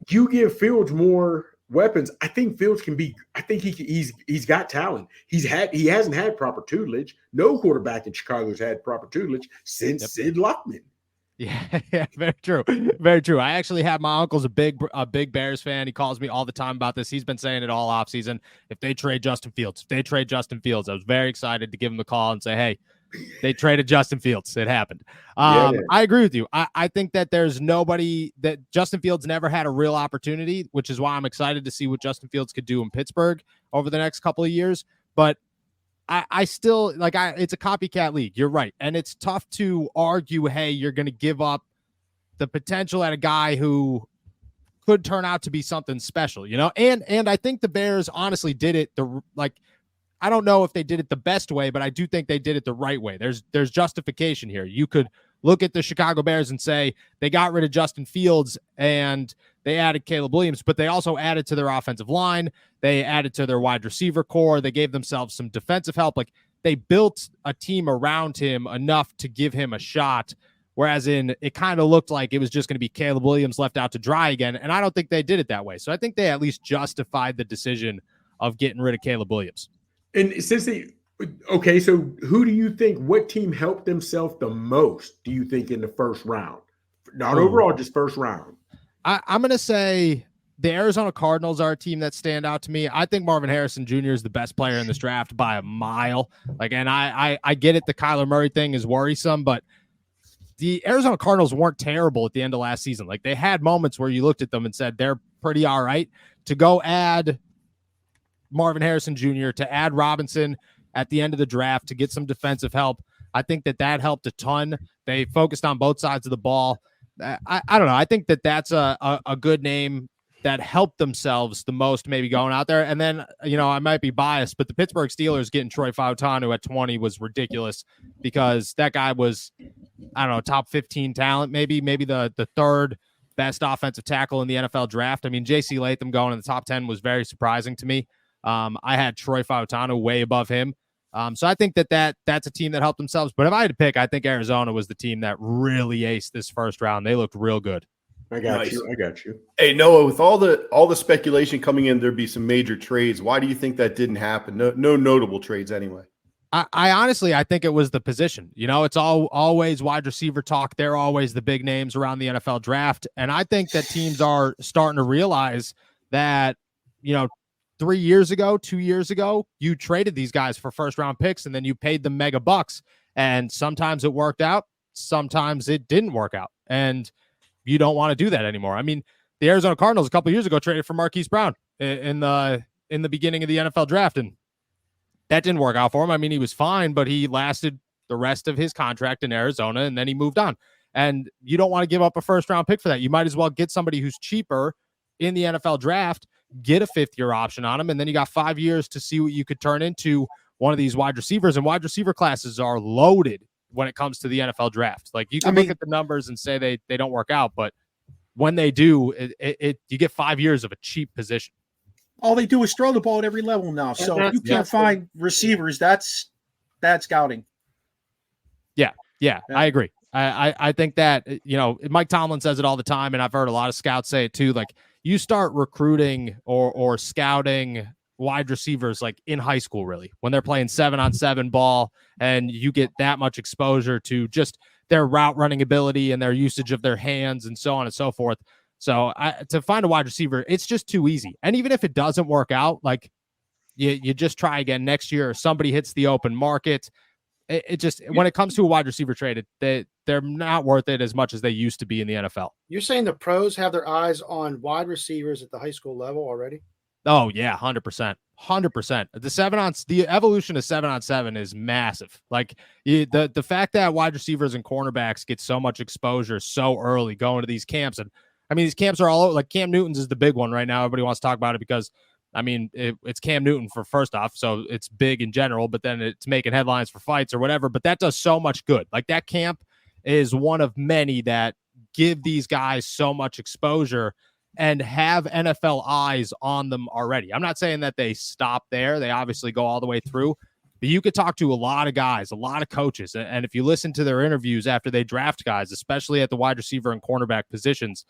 Speaker 5: you give Fields more weapons, I think Fields can be, I think he's got talent. He hasn't had proper tutelage. No quarterback in Chicago has had proper tutelage since Sid Luckman.
Speaker 7: Yeah, very true. Very true. I actually have my uncle's a big Bears fan. He calls me all the time about this. He's been saying it all offseason. If they trade Justin Fields, I was very excited to give him a call and say, hey, they traded Justin Fields. It happened. I agree with you. I think that there's nobody that Justin Fields never had a real opportunity, which is why I'm excited to see what Justin Fields could do in Pittsburgh over the next couple of years. But I still it's a copycat league. You're right. And it's tough to argue, hey, you're going to give up the potential at a guy who could turn out to be something special, you know? And I think the Bears honestly did it I don't know if they did it the best way, but I do think they did it the right way. There's justification here. You could look at the Chicago Bears and say they got rid of Justin Fields and they added Caleb Williams, but they also added to their offensive line. They added to their wide receiver core. They gave themselves some defensive help. Like, they built a team around him enough to give him a shot. Whereas it kind of looked like it was just going to be Caleb Williams left out to dry again. And I don't think they did it that way. So I think they at least justified the decision of getting rid of Caleb Williams.
Speaker 5: And since so who do you think, what team helped themselves the most, do you think, in the first round? Not overall, just first round.
Speaker 7: I'm going to say the Arizona Cardinals are a team that stand out to me. I think Marvin Harrison Jr. is the best player in this draft by a mile. And I get it. The Kyler Murray thing is worrisome, but the Arizona Cardinals weren't terrible at the end of last season. Like, they had moments where you looked at them and said, they're pretty all right. To go add Marvin Harrison Jr., to add Robinson at the end of the draft, to get some defensive help, I think that helped a ton. They focused on both sides of the ball. I don't know. I think that's a good name that helped themselves the most, maybe going out there. And then, you know, I might be biased, but the Pittsburgh Steelers getting Troy Fautanu at 20 was ridiculous, because that guy was, I don't know, top 15 talent, maybe the third best offensive tackle in the NFL draft. I mean, J.C. Latham going in the top 10 was very surprising to me. I had Troy Fautanu way above him. So I think that's a team that helped themselves. But if I had to pick, I think Arizona was the team that really aced this first round. They looked real good.
Speaker 5: I got you.
Speaker 6: Hey, Noah, with all the speculation coming in, there'd be some major trades. Why do you think that didn't happen? No notable trades anyway.
Speaker 7: I honestly, I think it was the position. It's always wide receiver talk. They're always the big names around the NFL draft. And I think that teams are starting to realize that, 2 years ago, you traded these guys for first round picks and then you paid them mega bucks. And sometimes it worked out. Sometimes it didn't work out. And you don't want to do that anymore. I mean, the Arizona Cardinals a couple of years ago traded for Marquise Brown in the beginning of the NFL draft. And that didn't work out for him. I mean, he was fine, but he lasted the rest of his contract in Arizona, and then he moved on. And you don't want to give up a first-round pick for that. You might as well get somebody who's cheaper in the NFL draft, get a fifth-year option on him, and then you got 5 years to see what you could turn into one of these wide receivers. And wide receiver classes are loaded when it comes to the NFL draft. Like, you can look at the numbers and say they don't work out, but when they do, you get 5 years of a cheap position.
Speaker 2: All they do is throw the ball at every level now. So if you can't find receivers, that's scouting.
Speaker 7: Yeah, I agree. I think that, Mike Tomlin says it all the time, and I've heard a lot of scouts say it too. Like, you start recruiting or scouting wide receivers like in high school, really, when they're playing 7-on-7 ball, and you get that much exposure to just their route running ability and their usage of their hands and so on and so forth. So to find a wide receiver, it's just too easy. And even if it doesn't work out, like you just try again next year, or somebody hits the open market. It just, when it comes to a wide receiver trade, they're not worth it as much as they used to be in the NFL.
Speaker 4: You're saying the pros have their eyes on wide receivers at the high school level already?
Speaker 7: Oh yeah, 100%. The evolution of 7-on-7 is massive. Like the fact that wide receivers and cornerbacks get so much exposure so early going to these camps. And I mean, these camps are all over. Like Cam Newton's is the big one right now. Everybody wants to talk about it because, I mean, it's Cam Newton for first off, so it's big in general, but then it's making headlines for fights or whatever. But that does so much good. Like that camp is one of many that give these guys so much exposure and have NFL eyes on them already. I'm not saying that they stop there. They obviously go all the way through. But you could talk to a lot of guys, a lot of coaches. And if you listen to their interviews after they draft guys, especially at the wide receiver and cornerback positions,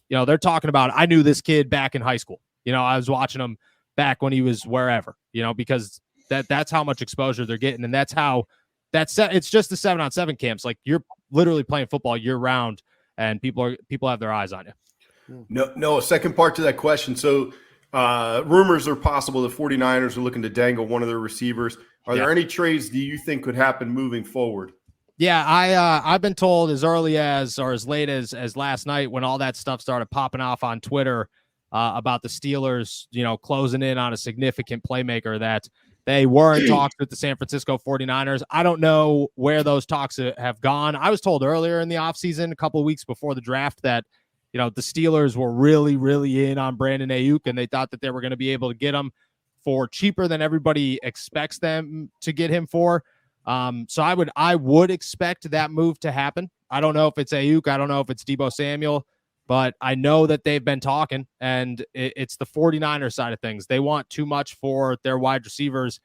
Speaker 7: they're talking about, I knew this kid back in high school. I was watching him back when he was wherever, because that's how much exposure they're getting. And that's how it's just the 7-on-7 camps. Like you're literally playing football year round and people have their eyes on you.
Speaker 6: No, second part to that question. So rumors are possible the 49ers are looking to dangle one of their receivers. Are there any trades do you think could happen moving forward?
Speaker 7: Yeah, I've been told as early as or as late as last night when all that stuff started popping off on Twitter about the Steelers, closing in on a significant playmaker, that they were in talks with the San Francisco 49ers. I don't know where those talks have gone. I was told earlier in the offseason, a couple of weeks before the draft, that the Steelers were really, really in on Brandon Ayuk, and they thought that they were going to be able to get him for cheaper than everybody expects them to get him for. So I would expect that move to happen. I don't know if it's Ayuk. I don't know if it's Deebo Samuel, but I know that they've been talking, and it's the 49ers side of things. They want too much for their wide receivers.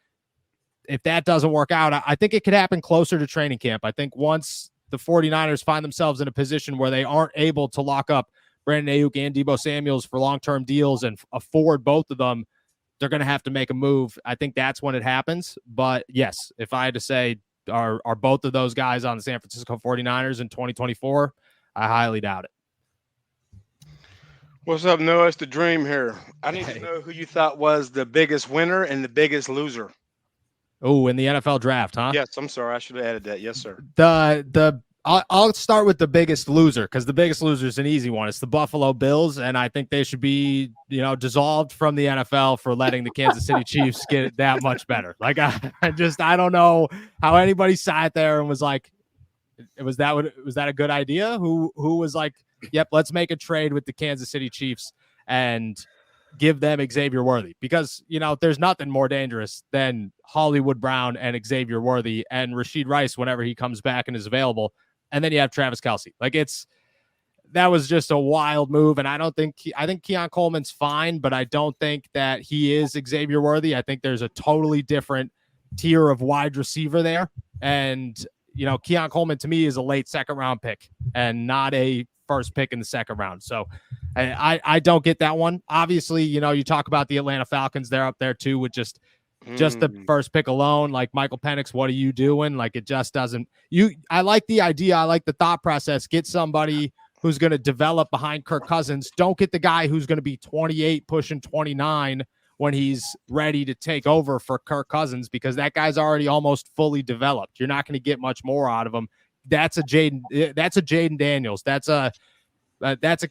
Speaker 7: If that doesn't work out, I think it could happen closer to training camp. I think once the 49ers find themselves in a position where they aren't able to lock up Brandon Ayuk and Deebo Samuels for long-term deals and afford both of them, they're going to have to make a move. I think that's when it happens. But yes, if I had to say, are both of those guys on the San Francisco 49ers in 2024? I highly doubt it.
Speaker 3: What's up, Noah? It's the Dream here. I need to know who you thought was the biggest winner and the biggest loser.
Speaker 7: Oh, in the NFL draft, huh?
Speaker 3: Yes, I'm sorry. I should have added that. Yes, sir.
Speaker 7: I'll start with the biggest loser, because the biggest loser is an easy one. It's the Buffalo Bills, and I think they should be, dissolved from the NFL for letting the Kansas City Chiefs get that much better. Like I don't know how anybody sat there and was like, was that a good idea? Who was like, yep, let's make a trade with the Kansas City Chiefs and give them Xavier Worthy, because there's nothing more dangerous than Hollywood Brown and Xavier Worthy and Rashid Rice whenever he comes back and is available. And then you have Travis Kelce. Like that was just a wild move. And I think Keon Coleman's fine, but I don't think that he is Xavier Worthy. I think there's a totally different tier of wide receiver there. And Keon Coleman to me is a late second round pick and not a first pick in the second round. So I don't get that one. Obviously, you talk about the Atlanta Falcons. They're up there too with just the first pick alone. Like Michael Penix, what are you doing? Like it just doesn't. I like the idea. I like the thought process. Get somebody who's going to develop behind Kirk Cousins. Don't get the guy who's going to be 28 pushing 29 when he's ready to take over for Kirk Cousins, because that guy's already almost fully developed. You're not going to get much more out of him. That's a Jaden Daniels. That's a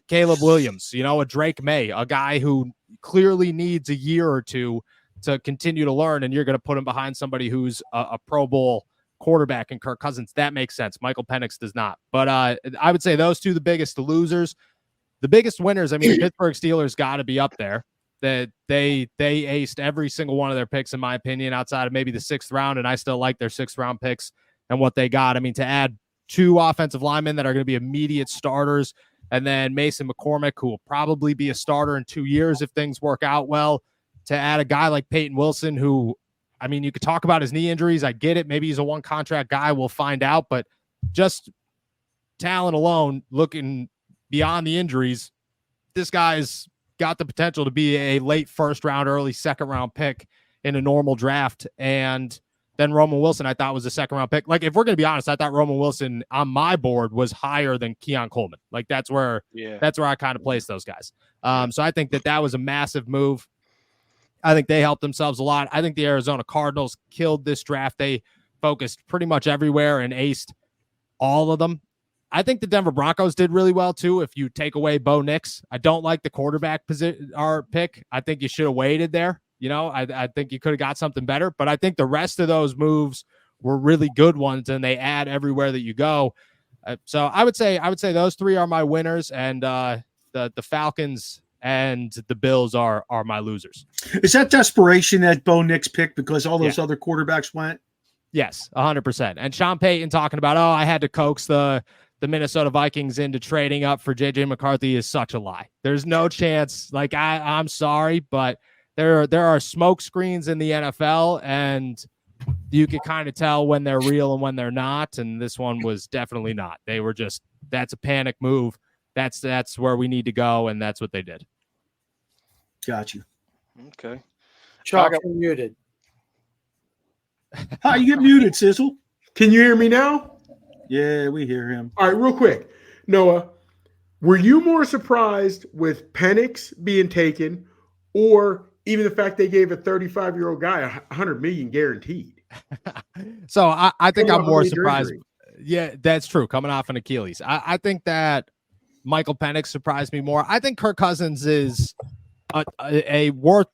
Speaker 7: Caleb Williams, a Drake May, a guy who clearly needs a year or two to continue to learn, and you're going to put him behind somebody who's a Pro Bowl quarterback in Kirk Cousins. That makes sense. Michael Penix does not. But I would say those two, the biggest losers. The biggest winners, I mean, the Pittsburgh Steelers got to be up there. That they aced every single one of their picks, in my opinion, outside of maybe the 6th round, and I still like their 6th round picks and what they got. I mean, to add 2 offensive linemen that are going to be immediate starters, and then Mason McCormick, who will probably be a starter in 2 years if things work out well, to add a guy like Peyton Wilson, who, I mean, you could talk about his knee injuries. I get it. Maybe he's a one-contract guy. We'll find out. But just talent alone, looking beyond the injuries, this guy's got the potential to be a late 1st round, early 2nd round pick in a normal draft. And then Roman Wilson, I thought, was a 2nd round pick. Like, if we're going to be honest, I thought Roman Wilson on my board was higher than Keon Coleman. Like, that's where I kind of placed those guys. So I think that was a massive move. I think they helped themselves a lot. I think the Arizona Cardinals killed this draft. They focused pretty much everywhere and aced all of them. I think the Denver Broncos did really well too. If you take away Bo Nix, I don't like the quarterback position or pick. I think you should have waited there. I think you could have got something better, but I think the rest of those moves were really good ones, and they add everywhere that you go. So I would say those 3 are my winners, and the Falcons and the Bills are my losers.
Speaker 2: Is that desperation that Bo Nix picked because all those other quarterbacks went?
Speaker 7: Yes, 100%. And Sean Payton talking about, I had to coax the Minnesota Vikings into trading up for J.J. McCarthy is such a lie. There's no chance. Like, I'm sorry, but there are smoke screens in the NFL, and you can kind of tell when they're real and when they're not. And this one was definitely not. They were just, that's a panic move. That's where we need to go, and that's what they did.
Speaker 2: Got you.
Speaker 3: Okay.
Speaker 4: Chuck, you're muted.
Speaker 2: How you get muted, Sizzle?
Speaker 5: Can you hear me now?
Speaker 2: Yeah, we hear him.
Speaker 5: All right, real quick. Noah, were you more surprised with Penix being taken, or even the fact they gave a 35-year-old guy $100 million guaranteed?
Speaker 7: So I think I'm more surprised. Yeah, that's true. Coming off an Achilles. I think that Michael Penix surprised me more. I think Kirk Cousins is a worth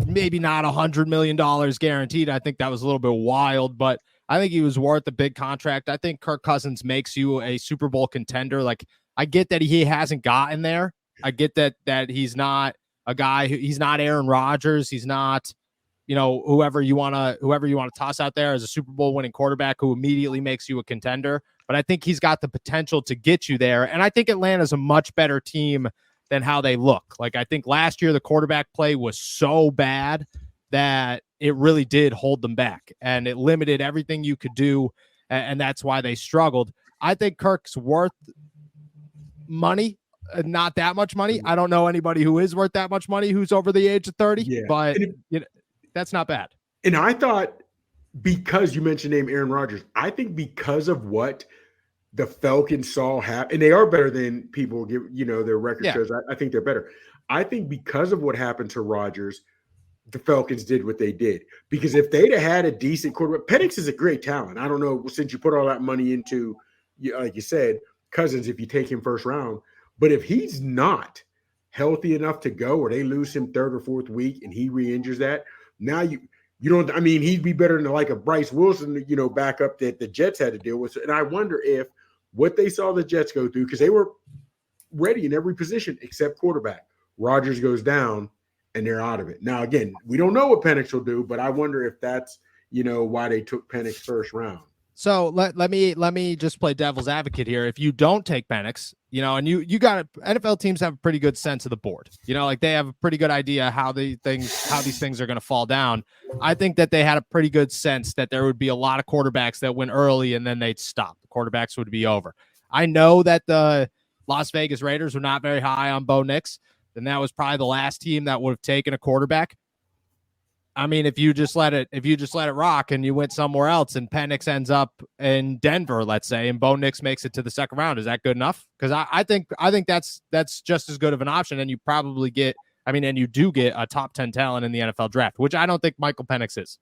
Speaker 7: maybe not $100 million guaranteed. I think that was a little bit wild, but I think he was worth a big contract. I think Kirk Cousins makes you a Super Bowl contender. Like, I get that he hasn't gotten there. I get that he's not a guy he's not Aaron Rodgers. He's not, whoever you want to toss out there as a Super Bowl winning quarterback who immediately makes you a contender. But I think he's got the potential to get you there. And I think Atlanta's a much better team than how they look. Like, I think last year the quarterback play was so bad that it really did hold them back, and it limited everything you could do, and that's why they struggled. I think Kirk's worth money, not that much money. I don't know anybody who is worth that much money who's over the age of 30, but that's not bad.
Speaker 5: And I thought, because you mentioned name Aaron Rodgers, I think because of what the Falcons saw happen, and they are better than people give, their record shows. I think they're better. I think because of what happened to Rodgers, the Falcons did what they did. Because if they'd have had a decent quarterback, Penix is a great talent. I don't know, since you put all that money into, like you said, Cousins, if you take him 1st round, but if he's not healthy enough to go, or they lose him 3rd or 4th week and he re-injures that, now you don't, I mean, he'd be better than like a Bryce Wilson, backup that the Jets had to deal with. And I wonder if what they saw the Jets go through, because they were ready in every position except quarterback. Rodgers goes down and they're out of it. Now, again, we don't know what Penix will do, but I wonder if that's, why they took Penix 1st round.
Speaker 7: So let me just play devil's advocate here. If you don't take Penix, and you got NFL teams have a pretty good sense of the board. Like they have a pretty good idea how these things are going to fall down. I think that they had a pretty good sense that there would be a lot of quarterbacks that went early and then they'd stop. The quarterbacks would be over. I know that the Las Vegas Raiders were not very high on Bo Nix, and that was probably the last team that would have taken a quarterback. I mean, if you just let it rock and you went somewhere else and Penix ends up in Denver, let's say, and Bo Nix makes it to the second round, is that good enough? Because I think that's just as good of an option. And you probably get, and you do get a top 10 talent in the NFL draft, which I don't think Michael Penix is.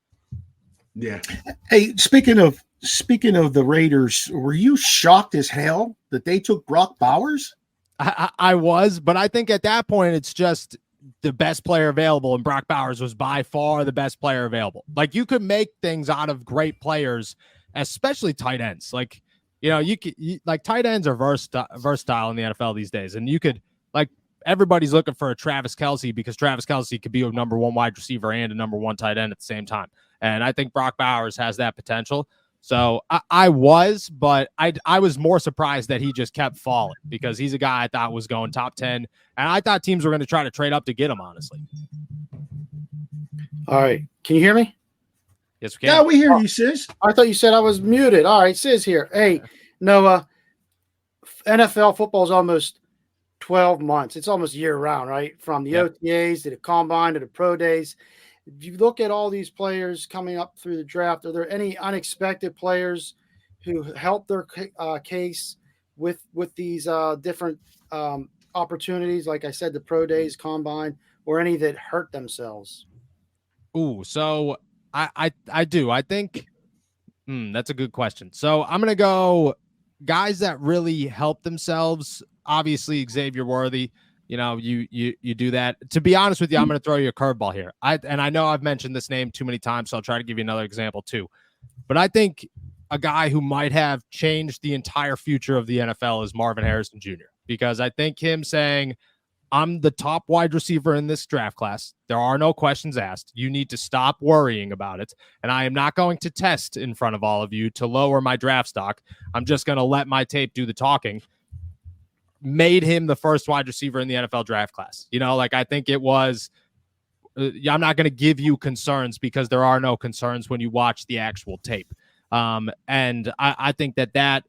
Speaker 5: Yeah.
Speaker 2: Hey, speaking of the Raiders, were you shocked as hell that they took Brock Bowers?
Speaker 7: I was, but I think at that point it's just the best player available, and Brock Bowers was by far the best player available. Like, you could make things out of great players, especially tight ends. Like, tight ends are versatile in the NFL these days, and you could, everybody's looking for a Travis Kelce because Travis Kelce could be a number one wide receiver and a number one tight end at the same time. And I think Brock Bowers has that potential. So I was more surprised that he just kept falling because he's a guy I thought was going top 10. And I thought teams were going to try to trade up to get him, honestly.
Speaker 4: All right. Can you hear me?
Speaker 7: Yes, we can.
Speaker 2: Yeah, we hear you, Sis.
Speaker 4: I thought you said I was muted. All right, Sis here. Hey, Noah, NFL football is almost 12 months. It's almost year round, right? From the OTAs to the combine to the pro days. If you look at all these players coming up through the draft, are there any unexpected players who help their case with these different opportunities? Like I said, the pro days, combine, or any that hurt themselves?
Speaker 7: Ooh, so I do. I think that's a good question. So I'm going to go guys that really help themselves. Obviously, Xavier Worthy. You do that. To be honest with you, I'm going to throw you a curveball here. I know I've mentioned this name too many times, so I'll try to give you another example too. But I think a guy who might have changed the entire future of the NFL is Marvin Harrison Jr. Because I think him saying, I'm the top wide receiver in this draft class. There are no questions asked. You need to stop worrying about it. And I am not going to test in front of all of you to lower my draft stock. I'm just going to let my tape do the talking. Made him the first wide receiver in the NFL draft class. I think it was, I'm not going to give you concerns because there are no concerns when you watch the actual tape. And I think that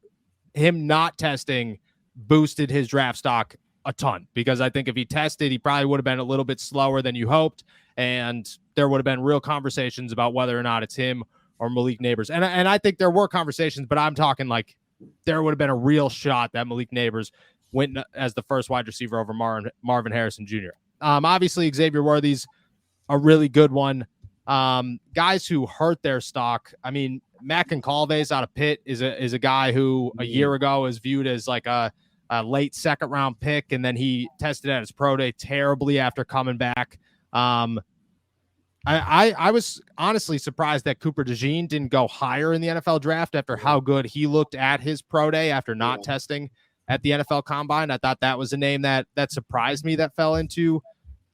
Speaker 7: him not testing boosted his draft stock a ton, because I think if he tested, he probably would have been a little bit slower than you hoped. And there would have been real conversations about whether or not it's him or Malik Neighbors. And I think there were conversations, but I'm talking there would have been a real shot that Malik Neighbors went as the first wide receiver over Marvin Harrison Jr. Obviously, Xavier Worthy's a really good one. Guys who hurt their stock. Matt Goncalves out of Pitt is a guy who a year ago was viewed as like a late second round pick, and then he tested at his pro day terribly after coming back. I was honestly surprised that Cooper DeJean didn't go higher in the NFL draft after how good he looked at his pro day after not testing at the NFL Combine. I thought that was a name that surprised me that fell into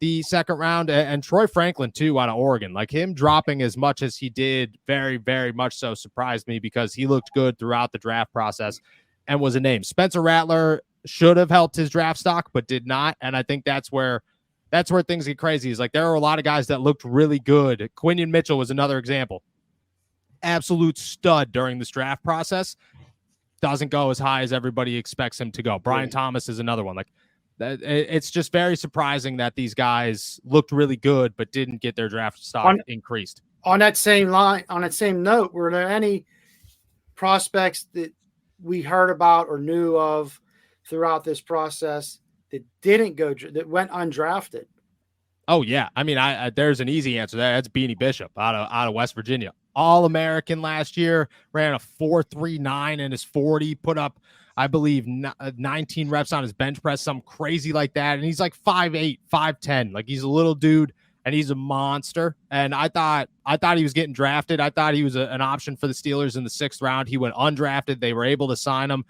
Speaker 7: the second round. And Troy Franklin, too, out of Oregon. Him dropping as much as he did, very, very much so surprised me because he looked good throughout the draft process and was a name. Spencer Rattler should have helped his draft stock, but did not. And I think that's where things get crazy. Is there are a lot of guys that looked really good. Quinion Mitchell was another example. Absolute stud during this draft process. Doesn't go as high as everybody expects him to go. Brian Thomas is another one. It's just very surprising that these guys looked really good but didn't get their draft stock increased.
Speaker 4: On that same note, were there any prospects that we heard about or knew of throughout this process that went undrafted?
Speaker 7: Oh yeah, there's an easy answer there. That's Beanie Bishop out of West Virginia. All-American last year, ran a 4.39 in his 40, put up, I believe, 19 reps on his bench press, something crazy like that. And he's 5'8", 5'10". He's a little dude, and he's a monster. And I thought he was getting drafted. I thought he was an option for the Steelers in the 6th round. He went undrafted. They were able to sign him.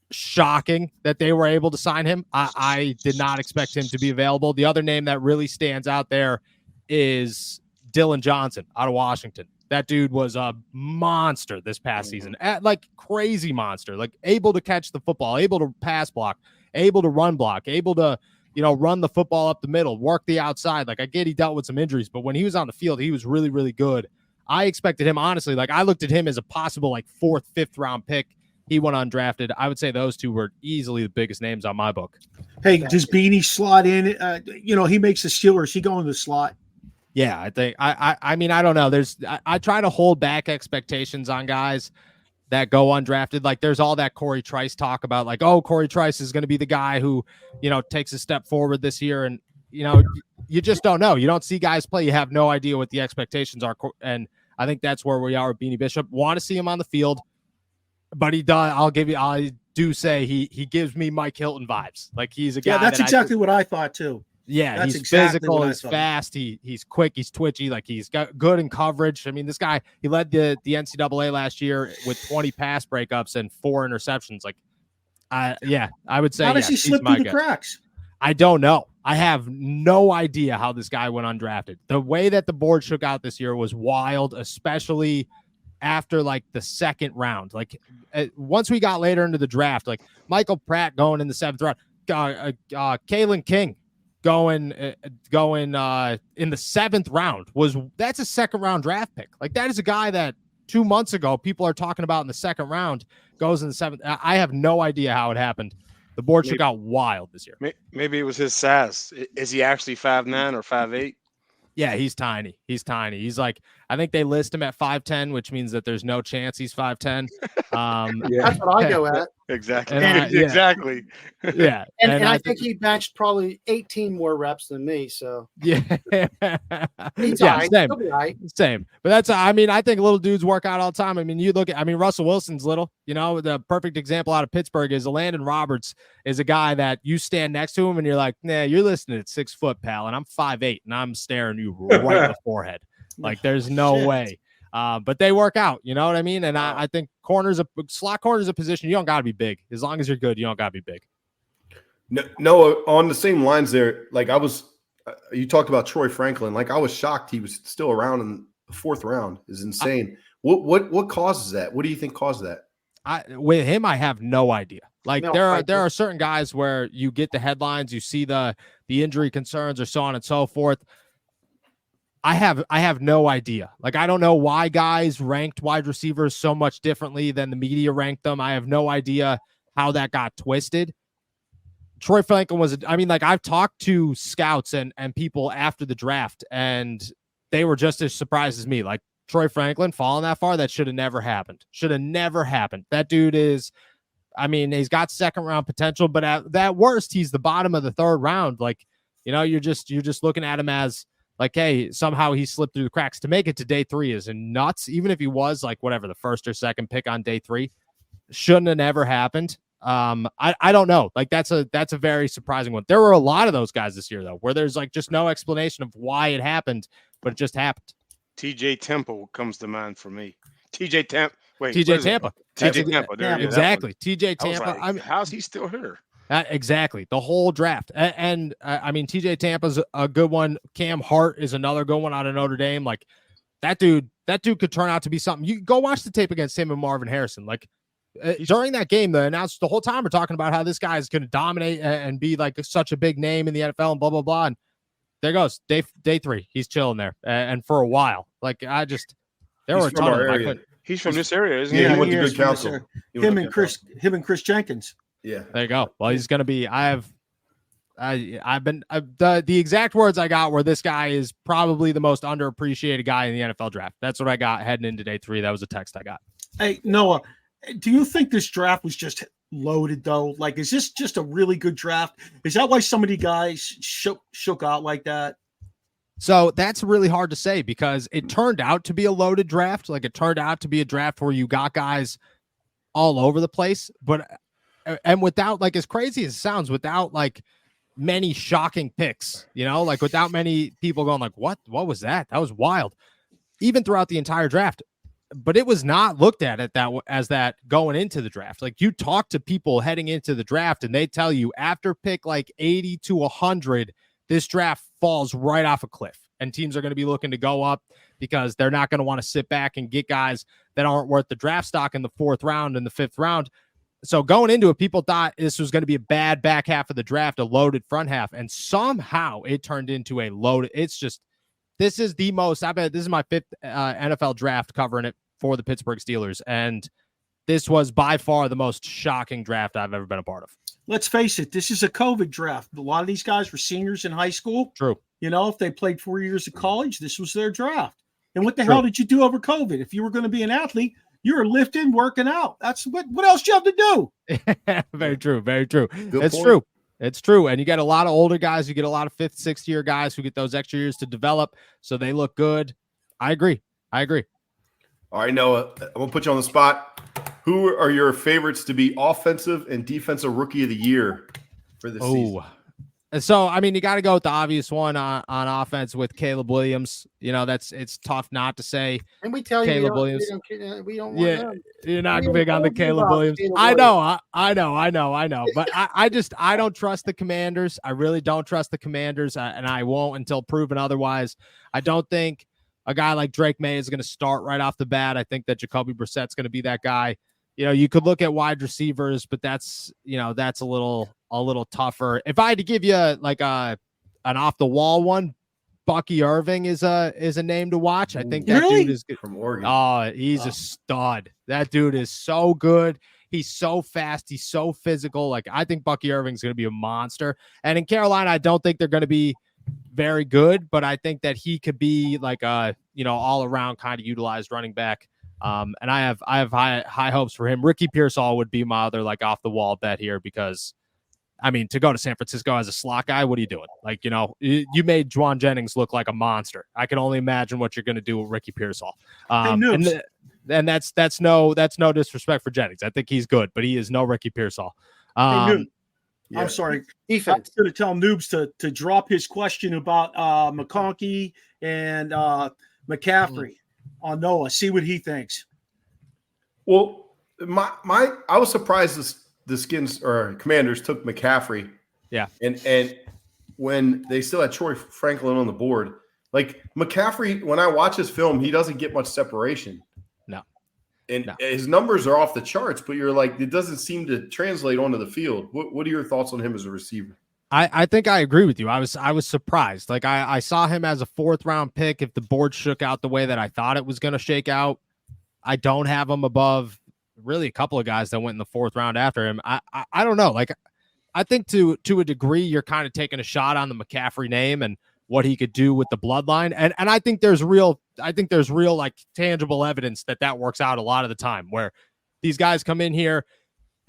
Speaker 7: Shocking that they were able to sign him. I did not expect him to be available. The other name that really stands out there is Dylan Johnson out of Washington. That dude was a monster this past season, like crazy monster, like able to catch the football, able to pass block, able to run block, able to, run the football up the middle, work the outside. Like I get he dealt with some injuries, but when he was on the field, he was really, really good. I expected him, honestly, like I looked at him as a possible like 4th, 5th round pick. He went undrafted. I would say those two were easily the biggest names on my book.
Speaker 2: Hey, does Beanie slot in? He makes the Steelers. He go in the slot.
Speaker 7: Yeah, I think I mean, I don't know. I try to hold back expectations on guys that go undrafted. Like there's all that Corey Trice talk about like, oh, Corey Trice is going to be the guy who, takes a step forward this year. And, you just don't know. You don't see guys play. You have no idea what the expectations are. And I think that's where we are with Beanie Bishop. Want to see him on the field, but he does. I do say he gives me Mike Hilton vibes. Like he's a guy.
Speaker 2: Yeah, that's exactly what I thought too.
Speaker 7: Yeah,
Speaker 2: that's
Speaker 7: he's
Speaker 2: exactly
Speaker 7: physical, he's fast, he's quick, he's twitchy, like he's got good in coverage. I mean, this guy, he led the NCAA last year with 20 pass breakups and 4 interceptions. Like, I would say.
Speaker 2: How does he slip through the cracks?
Speaker 7: I don't know. I have no idea how this guy went undrafted. The way that the board shook out this year was wild, especially after like the 2nd round. Like once we got later into the draft, like Michael Pratt going in the 7th round, Kalen King going in the 7th round that's a 2nd round draft pick. Like that is a guy that 2 months ago people are talking about in the 2nd round, goes in the 7th. I have no idea how it happened. The board shook out wild this year.
Speaker 3: Maybe it was his size. Is he actually 5'9" or 5'8"?
Speaker 7: Yeah, he's tiny. He's like, I think they list him at 5'10", which means that there's no chance he's 5'10".
Speaker 4: That's what I go at.
Speaker 3: Exactly. Exactly.
Speaker 7: Yeah.
Speaker 4: And I think he benched probably 18 more reps than me. So
Speaker 7: yeah.
Speaker 4: He's
Speaker 7: yeah,
Speaker 4: right.
Speaker 7: same.
Speaker 4: He'll be right.
Speaker 7: Same. But that's, I mean, I think little dudes work out all the time. I mean, you look at, Russell Wilson's little, the perfect example out of Pittsburgh is Landon Roberts is a guy that you stand next to him and you're like, nah, you're listening at 6 foot, pal. And I'm 5'8" and I'm staring you right in the forehead. Like there's no way. But they work out, you know what I mean? And I think slot corner is a position you don't got to be big. As long as you're good, you don't got to be big.
Speaker 6: No, on the same lines there, like you talked about Troy Franklin. Like I was shocked he was still around in the 4th round. Is insane. What causes that? What do you think caused that?
Speaker 7: With him, I have no idea. Like there are certain guys where you get the headlines, you see the injury concerns or so on and so forth. I have no idea. Like, I don't know why guys ranked wide receivers so much differently than the media ranked them. I have no idea how that got twisted. Troy Franklin I've talked to scouts and people after the draft, and they were just as surprised as me. Like, Troy Franklin falling that far, that should have never happened. That dude is, he's got 2nd round potential, but at worst, he's the bottom of the 3rd round. Like, you're just looking at him as, like, hey, somehow he slipped through the cracks. To make it to day 3 is nuts. Even if he was like whatever the 1st or 2nd pick on day 3, shouldn't have never happened. I don't know. Like that's a very surprising one. There were a lot of those guys this year though, where there's like just no explanation of why it happened, but it just happened.
Speaker 3: TJ Temple comes to mind for me. TJ Tampa.
Speaker 7: TJ Tampa.
Speaker 3: There
Speaker 7: exactly. TJ Tampa.
Speaker 3: Like, how's he still here?
Speaker 7: Exactly. The whole draft. And TJ Tampa's a good one. Cam Hart is another good one out of Notre Dame. Like that dude could turn out to be something. You go watch the tape against him and Marvin Harrison. Like during that game, the announcers the whole time are talking about how this guy is going to dominate and be like such a big name in the NFL and blah, blah, blah. And there goes day 3. He's chilling there. And for a while, like there were a ton of them.
Speaker 3: He's from this area, isn't he?
Speaker 6: Yeah, he went to good counsel.
Speaker 2: Him and Chris Jenkins.
Speaker 6: Yeah.
Speaker 7: There you go. Well, he's going to be, the exact words I got were this guy is probably the most underappreciated guy in the NFL draft. That's what I got heading into day 3. That was a text I got.
Speaker 2: Hey, Noah, do you think this draft was just loaded though? Like, is this just a really good draft? Is that why so many guys shook out like that?
Speaker 7: So that's really hard to say because it turned out to be a loaded draft. Like it turned out to be a draft where you got guys all over the place, and without, like, as crazy as it sounds, without like many shocking picks, like without many people going like, what was that? That was wild. Even throughout the entire draft. But it was not looked at as that going into the draft. Like you talk to people heading into the draft and they tell you after pick like 80 to 100, this draft falls right off a cliff. and teams are going to be looking to go up because they're not going to want to sit back and get guys that aren't worth the draft stock in the 4th round and the 5th round. So going into it, people thought this was going to be a bad back half of the draft, a loaded front half, and somehow it turned into a loaded. It's just, this is the most, I bet this is my 5th NFL draft covering it for the Pittsburgh Steelers, and this was by far the most shocking draft I've ever been a part of.
Speaker 2: Let's face it, this is a COVID draft. A lot of these guys were seniors in high school.
Speaker 7: True.
Speaker 2: You know, if they played 4 years of college, this was their draft. And what the hell did you do over COVID? If you were going to be an athlete, you were lifting, working out. That's what else you have to do.
Speaker 7: Very true. Very true.
Speaker 6: Good point.
Speaker 7: True. It's true. And you get a lot of older guys. You get a lot of 5th, 6th year guys who get those extra years to develop. So they look good. I agree.
Speaker 6: All right, Noah, I'm going to put you on the spot. Who are your favorites to be offensive and defensive rookie of the year for this season?
Speaker 7: And so, I mean, you got to go with the obvious one on offense with Caleb Williams. You know, it's tough not to say.
Speaker 4: And we tell
Speaker 7: Caleb
Speaker 4: you,
Speaker 7: Williams.
Speaker 4: we don't want them.
Speaker 7: You're not big on the Caleb Williams. I know. But I don't trust the Commanders. I really don't trust the Commanders, and I won't until proven otherwise. I don't think a guy like Drake May is going to start right off the bat. I think that Jacoby Brissett's going to be that guy. You know, you could look at wide receivers, but that's a little tougher. If I had to give you like an off the wall one, Bucky Irving is a name to watch. I think that dude is good
Speaker 6: from Oregon.
Speaker 7: Oh, he's a stud. That dude is so good. He's so fast. He's so physical. Like, I think Bucky Irving's going to be a monster. And in Carolina, I don't think they're going to be very good, but I think that he could be like a, all around kind of utilized running back. And I have high hopes for him. Ricky Pearsall would be my other like off the wall bet here, because I mean, to go to San Francisco as a slot guy, what are you doing? Like, you made Juwan Jennings look like a monster. I can only imagine what you're going to do with Ricky Pearsall. And that's no disrespect for Jennings. I think he's good, but he is no Ricky Pearsall.
Speaker 2: I'm sorry. Defense. I'm going to tell Noobs to drop his question about McConkey and McCaffrey on Noah. See what he thinks.
Speaker 6: Well, I was surprised the Skins or Commanders took McCaffrey.
Speaker 7: Yeah.
Speaker 6: And when they still had Troy Franklin on the board, like McCaffrey, when I watch his film, he doesn't get much separation.
Speaker 7: No.
Speaker 6: And his numbers are off the charts, but you're like, it doesn't seem to translate onto the field. What are your thoughts on him as a receiver?
Speaker 7: I think I agree with you. I was surprised. Like I saw him as a 4th round pick. If the board shook out the way that I thought it was going to shake out, I don't have him above really a couple of guys that went in the 4th round after him. I don't know. Like, I think to a degree, you're kind of taking a shot on the McCaffrey name and what he could do with the bloodline. And I think there's real like tangible evidence that works out a lot of the time, where these guys come in here,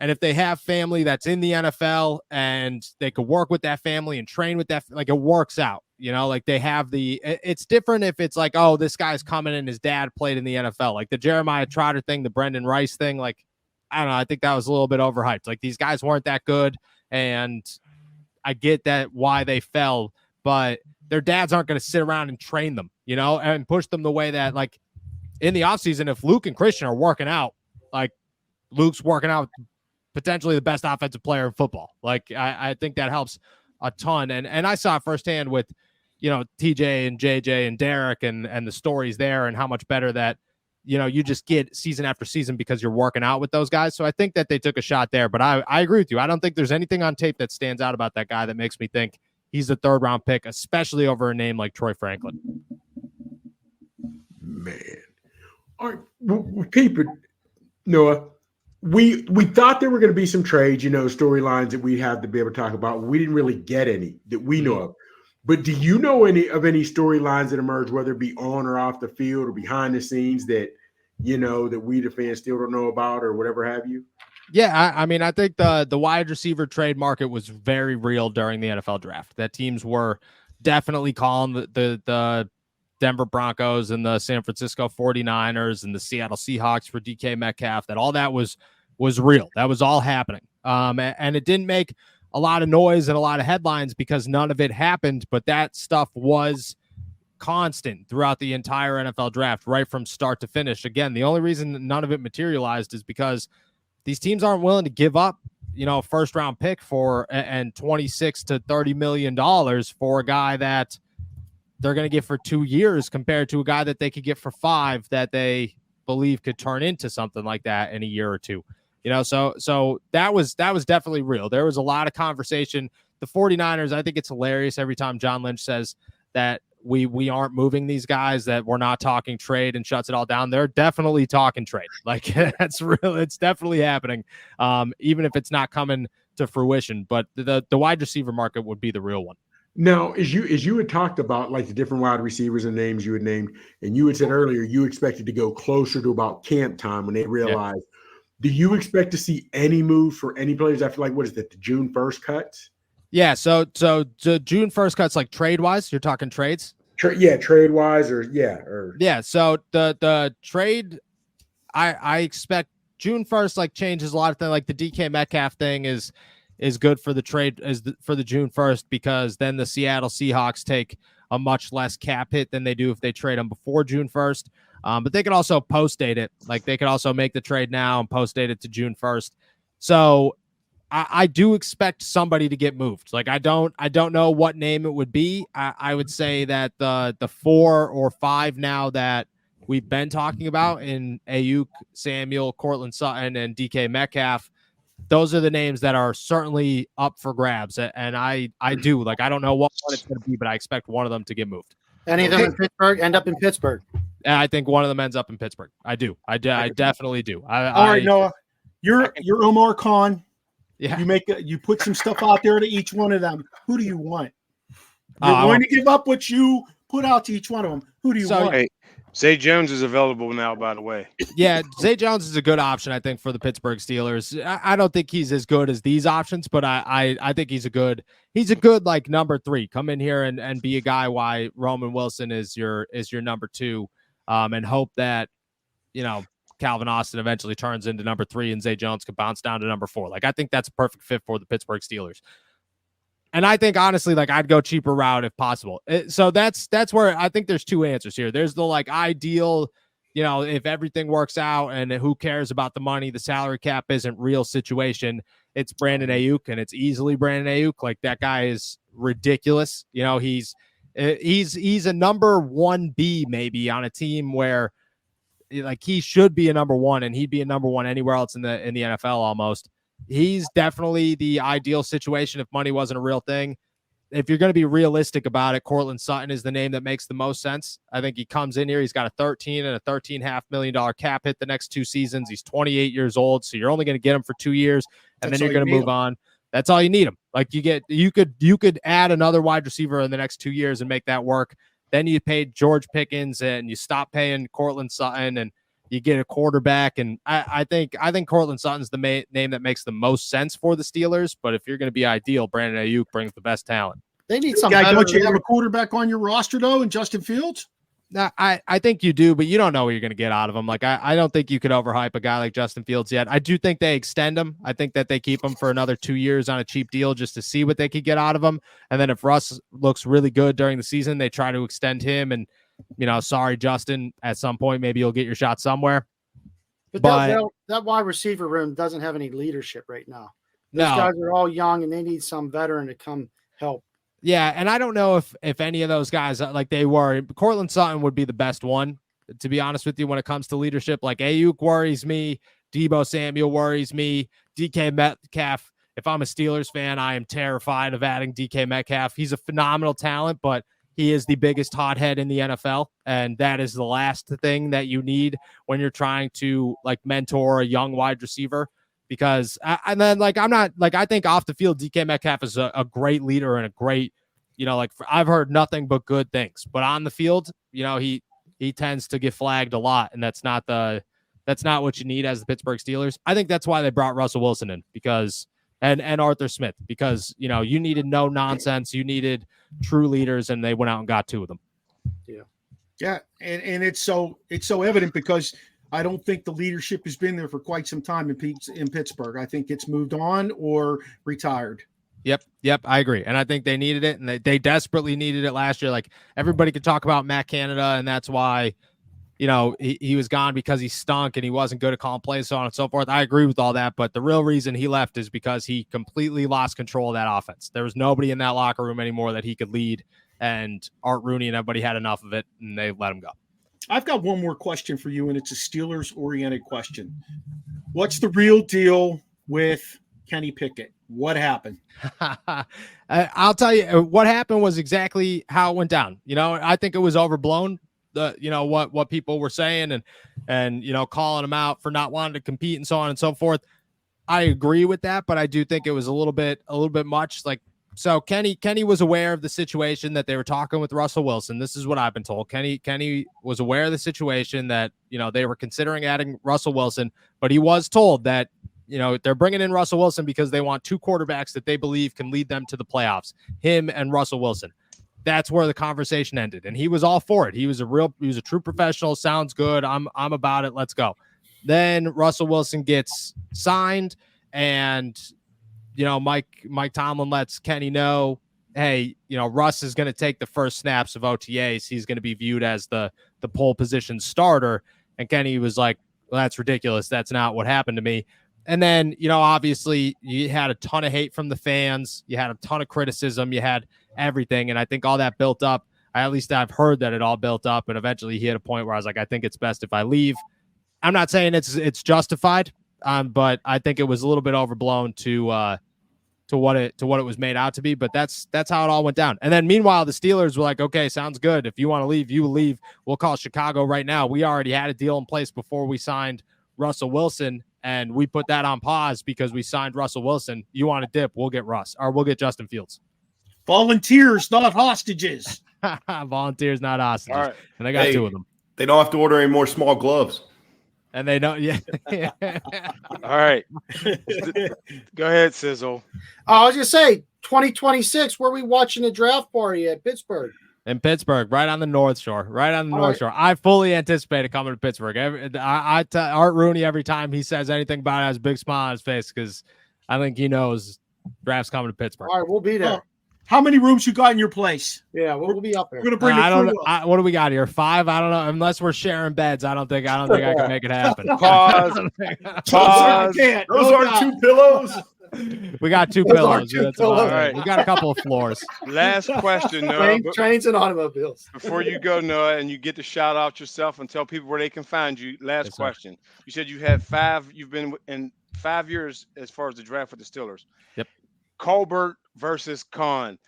Speaker 7: and if they have family that's in the NFL and they could work with that family and train with that, like, it works out, like they have it's different if it's like, oh, this guy's coming and his dad played in the NFL, like the Jeremiah Trotter thing, the Brendan Rice thing. Like, I don't know. I think that was a little bit overhyped. Like, these guys weren't that good, and I get that why they fell, but their dads aren't going to sit around and train them, and push them the way that, like, in the offseason, if Luke and Christian are working out, like Luke's working out, potentially the best offensive player in football. Like, I think that helps a ton. And I saw it firsthand with, TJ and JJ and Derek and the stories there, and how much better that, you just get season after season because you're working out with those guys. So I think that they took a shot there, but I agree with you. I don't think there's anything on tape that stands out about that guy that makes me think he's a 3rd round pick, especially over a name like Troy Franklin.
Speaker 5: Man. All right. Well, keep it, Noah. We thought there were going to be some trades, storylines that we'd have to be able to talk about. We didn't really get any that we know of. But do you know any storylines that emerge, whether it be on or off the field or behind the scenes, that that we the fans still don't know about, or whatever have you?
Speaker 7: Yeah, I mean, I think the wide receiver trade market was very real during the NFL draft. That teams were definitely calling the Denver Broncos and the San Francisco 49ers and the Seattle Seahawks for DK Metcalf, that all that was real. That was all happening. And it didn't make a lot of noise and a lot of headlines because none of it happened, but that stuff was constant throughout the entire NFL draft, right from start to finish. Again, the only reason none of it materialized is because these teams aren't willing to give up, a 1st round pick and $26 to $30 million for a guy that they're going to get for 2 years compared to a guy that they could get for 5 that they believe could turn into something like that in a year or two. So that was definitely real. There was a lot of conversation. The 49ers, I think it's hilarious every time John Lynch says that we aren't moving these guys, that we're not talking trade, and shuts it all down. They're definitely talking trade. Like, that's real. It's definitely happening. Even if it's not coming to fruition, but the wide receiver market would be the real one.
Speaker 5: Now, as you had talked about, like, the different wide receivers and names you had named, and you had said earlier you expected to go closer to about camp time when they realized. Yeah. Do you expect to see any move for any players after, like, what is it, the June 1st cuts?
Speaker 7: Yeah, so June 1st cuts, like, trade-wise, you're talking trades?
Speaker 5: Trade-wise or.
Speaker 7: Yeah, so the trade, I expect June 1st, like, changes a lot of things. Like, the DK Metcalf thing is good for the trade, for the June 1st, because then the Seattle Seahawks take a much less cap hit than they do if they trade them before June 1st. But they can also post-date it. Like, they could also make the trade now and post-date it to June 1st. So I do expect somebody to get moved. Like, I don't know what name it would be. I would say that the 4 or 5 now that we've been talking about in Ayuk, Samuel, Cortland Sutton, and DK Metcalf, those are the names that are certainly up for grabs. And I do. Like, I don't know what one it's going to be, but I expect one of them to get moved.
Speaker 4: Any of them in Pittsburgh end up in Pittsburgh?
Speaker 7: I think one of them ends up in Pittsburgh. I do. I definitely do.
Speaker 2: All right, Noah, you're Omar Khan.
Speaker 7: Yeah.
Speaker 2: You put some stuff out there to each one of them. Who do you want? You're going to give up what you put out to each one of them. Who do you want?
Speaker 3: Hey, Zay Jones is available now, by the way.
Speaker 7: Yeah, Zay Jones is a good option, I think, for the Pittsburgh Steelers. I don't think he's as good as these options, but I think he's a good like number 3. Come in here and be a guy why Roman Wilson is your number 2, and hope that, Calvin Austin eventually turns into number 3 and Zay Jones can bounce down to number 4. Like, I think that's a perfect fit for the Pittsburgh Steelers. And I think, honestly, like, I'd go cheaper route if possible. So that's where I think there's 2 answers here. There's the, like, ideal, if everything works out and who cares about the money, the salary cap isn't real situation. It's Brandon Ayuk, and it's easily Brandon Ayuk. Like, that guy is ridiculous. He's a number 1B maybe on a team where, like, he should be a number 1, and he'd be a number 1 anywhere else in the NFL almost. He's definitely the ideal situation if money wasn't a real thing. If you're going to be realistic about it, Cortland Sutton is the name that makes the most sense. I think he comes in here. He's got a $13 and a $13.5 million cap hit the next 2 seasons. He's 28 years old, so you're only going to get him for 2 years, and then you're going to move on. That's all you need him. Like, you could add another wide receiver in the next 2 years and make that work. Then you paid George Pickens and you stop paying Cortland Sutton and you get a quarterback. And I think Cortland Sutton's the name that makes the most sense for the Steelers. But if you're going to be ideal, Brandon Ayuk brings the best talent.
Speaker 4: They need some.
Speaker 2: Don't you have a quarterback on your roster though, in Justin Fields?
Speaker 7: I think you do, but you don't know what you're going to get out of him. Like, I don't think you could overhype a guy like Justin Fields yet. I do think they extend him. I think that they keep him for another 2 years on a cheap deal just to see what they could get out of him. And then if Russ looks really good during the season, they try to extend him. And, sorry, Justin, at some point, maybe you'll get your shot somewhere.
Speaker 4: But that wide receiver room doesn't have any leadership right now. Those guys are all young, and they need some veteran to come help.
Speaker 7: Yeah, and I don't know if any of those guys, like, they worry. Cortland Sutton would be the best one, to be honest with you, when it comes to leadership. Like, Ayuk worries me. Deebo Samuel worries me. DK Metcalf, if I'm a Steelers fan, I am terrified of adding DK Metcalf. He's a phenomenal talent, but he is the biggest hothead in the NFL, and that is the last thing that you need when you're trying to, like, mentor a young wide receiver. Because I think off the field, DK Metcalf is a great leader and a great, I've heard nothing but good things. But on the field, he tends to get flagged a lot, and that's not what you need as the Pittsburgh Steelers. I think that's why they brought Russell Wilson in, because and Arthur Smith, because you needed no nonsense, you needed true leaders, and they went out and got 2 of them.
Speaker 2: Yeah, and it's so evident because I don't think the leadership has been there for quite some time in Pittsburgh. I think it's moved on or retired.
Speaker 7: Yep, I agree. And I think they needed it, and they desperately needed it last year. Like, everybody could talk about Matt Canada, and that's why, he was gone because he stunk and he wasn't good at calling plays, so on and so forth. I agree with all that, but the real reason he left is because he completely lost control of that offense. There was nobody in that locker room anymore that he could lead. and Art Rooney and everybody had enough of it, and they let him go.
Speaker 2: I've got one more question for you, and it's a Steelers-oriented question. What's the real deal with Kenny Pickett? What happened?
Speaker 7: I'll tell you what happened was exactly how it went down. I think it was overblown. What people were saying and calling him out for not wanting to compete and so on and so forth. I agree with that, but I do think it was a little bit much. So Kenny was aware of the situation that they were talking with Russell Wilson. This is what I've been told. Kenny was aware of the situation that, they were considering adding Russell Wilson, but he was told that, they're bringing in Russell Wilson because they want two quarterbacks that they believe can lead them to the playoffs, him and Russell Wilson. That's where the conversation ended. And he was all for it. He was a true professional. Sounds good. I'm about it. Let's go. Then Russell Wilson gets signed, and Mike Tomlin lets Kenny know, hey, Russ is going to take the first snaps of OTAs. He's going to be viewed as the pole position starter. And Kenny was like, well, that's ridiculous. That's not what happened to me. And then, obviously you had a ton of hate from the fans. You had a ton of criticism. You had everything. And I think all that built up. At least I've heard that it all built up. And eventually he hit a point where I was like, I think it's best if I leave. I'm not saying it's justified, but I think it was a little bit overblown to what it was made out to be. But that's how it all went down. And then meanwhile, the Steelers were like, okay, sounds good. If you want to leave, you leave. We'll call Chicago right now. We already had a deal in place before we signed Russell Wilson, and we put that on pause because we signed Russell Wilson. You want to dip, we'll get Russ, or we'll get Justin Fields.
Speaker 2: Volunteers, not hostages.
Speaker 7: Volunteers, not hostages.
Speaker 6: Right.
Speaker 7: And I got two of them.
Speaker 6: They don't have to order any more small gloves.
Speaker 7: And they don't, yeah.
Speaker 3: All right. Go ahead, Sizzle.
Speaker 4: I was going to say, 2026, where are we watching the draft party at Pittsburgh?
Speaker 7: In Pittsburgh, right on the North Shore, Shore. I fully anticipated coming to Pittsburgh. I tell Art Rooney every time he says anything about it, has a big smile on his face because I think he knows draft's coming to Pittsburgh.
Speaker 4: All right, we'll be there.
Speaker 2: How many rooms you got in your place?
Speaker 4: Yeah, we'll be up there.
Speaker 2: We're gonna bring
Speaker 7: what do we got here? 5? I don't know. Unless we're sharing beds, I don't think I can make it happen.
Speaker 3: Pause.
Speaker 6: Those are 2 pillows.
Speaker 7: We got 2 pillows.
Speaker 3: All right.
Speaker 7: We got a couple of floors.
Speaker 3: Last question, Noah.
Speaker 4: Trains and automobiles.
Speaker 3: Before you go, Noah, and you get to shout out yourself and tell people where they can find you. Last question. You said you had 5. You've been in 5 years as far as the draft with the Steelers.
Speaker 7: Yep.
Speaker 3: Colbert versus Kahn.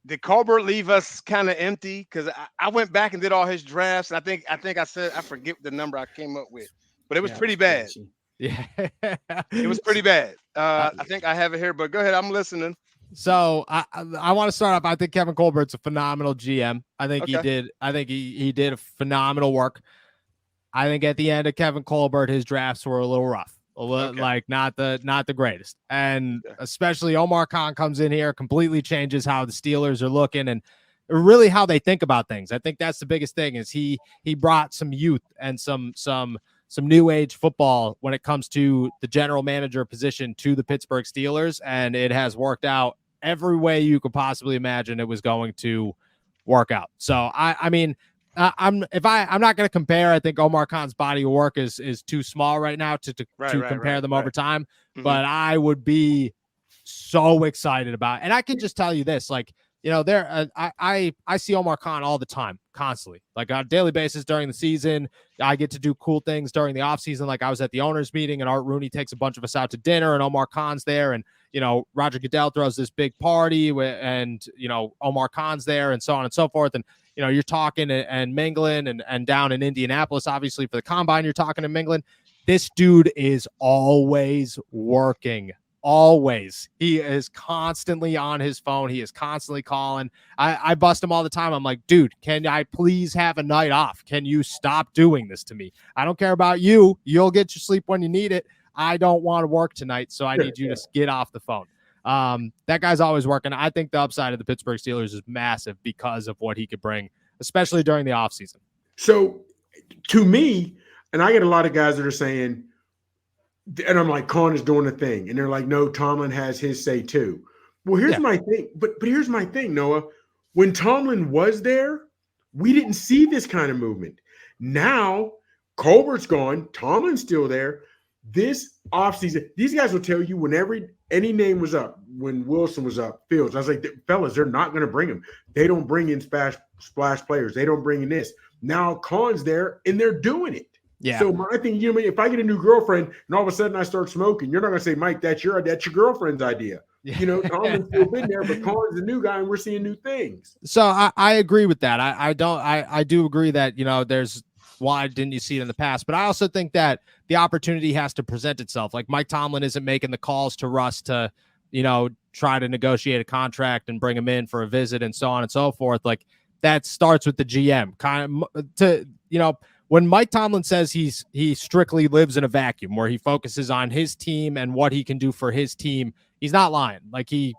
Speaker 3: Did Colbert leave us kind of empty? Because I went back and did all his drafts. And I think I said, I forget the number I came up with, but it was pretty bad.
Speaker 7: Yeah,
Speaker 3: it was pretty bad. I think I have it here, but go ahead. I'm listening.
Speaker 7: So I want to start off. I think Kevin Colbert's a phenomenal GM. I think he did a phenomenal work. I think at the end of Kevin Colbert, his drafts were a little rough. Like not the greatest. And especially Omar Khan comes in here, completely changes how the Steelers are looking and really how they think about things. I think that's the biggest thing is he brought some youth and some new age football when it comes to the general manager position to the Pittsburgh Steelers. And it has worked out every way you could possibly imagine it was going to work out. So I mean, I'm not going to compare. I think Omar Khan's body of work is too small right now to compare them over time. Mm-hmm. But I would be so excited about it. And I can just tell you this, like, I see Omar Khan all the time, constantly, like on a daily basis during the season. I get to do cool things during the offseason. Like I was at the owners meeting and Art Rooney takes a bunch of us out to dinner and Omar Khan's there. And, Roger Goodell throws this big party and, Omar Khan's there and so on and so forth. And, you're talking and mingling and down in Indianapolis, obviously for the combine, you're talking and mingling. This dude is always working. Always. He is constantly on his phone. He is constantly calling. I bust him all the time. I'm like, dude, can I please have a night off? Can you stop doing this to me? I don't care about you. You'll get your sleep when you need it. I don't want to work tonight, so I need you to get off the phone. That guy's always working. I think the upside of the Pittsburgh Steelers is massive because of what he could bring, especially during the offseason.
Speaker 5: So to me, and I get a lot of guys that are saying, and I'm like, Khan is doing a thing. And they're like, no, Tomlin has his say too. Well, here's my thing. But here's my thing, Noah. When Tomlin was there, we didn't see this kind of movement. Now, Colbert's gone. Tomlin's still there. This offseason, these guys will tell you when any name was up when Wilson was up, Fields. I was like, fellas, they're not going to bring him. They don't bring in splash players. They don't bring in this. Now Khan's there, and they're doing it.
Speaker 7: Yeah.
Speaker 5: So my thing, you know, if I get a new girlfriend and all of a sudden I start smoking, you're not going to say, Mike, that's your girlfriend's idea.
Speaker 7: Yeah.
Speaker 5: You know, Tomlin's still been there, but Khan's the new guy, and we're seeing new things.
Speaker 7: So I agree with that. I do agree that, you know, there's why didn't you see it in the past? But I also think that the opportunity has to present itself. Like Mike Tomlin isn't making the calls to Russ to, you know, try to negotiate a contract and bring him in for a visit and so on and so forth. Like that starts with the GM kind of to, you know, when Mike Tomlin says he strictly lives in a vacuum where he focuses on his team and what he can do for his team, he's not lying. Like he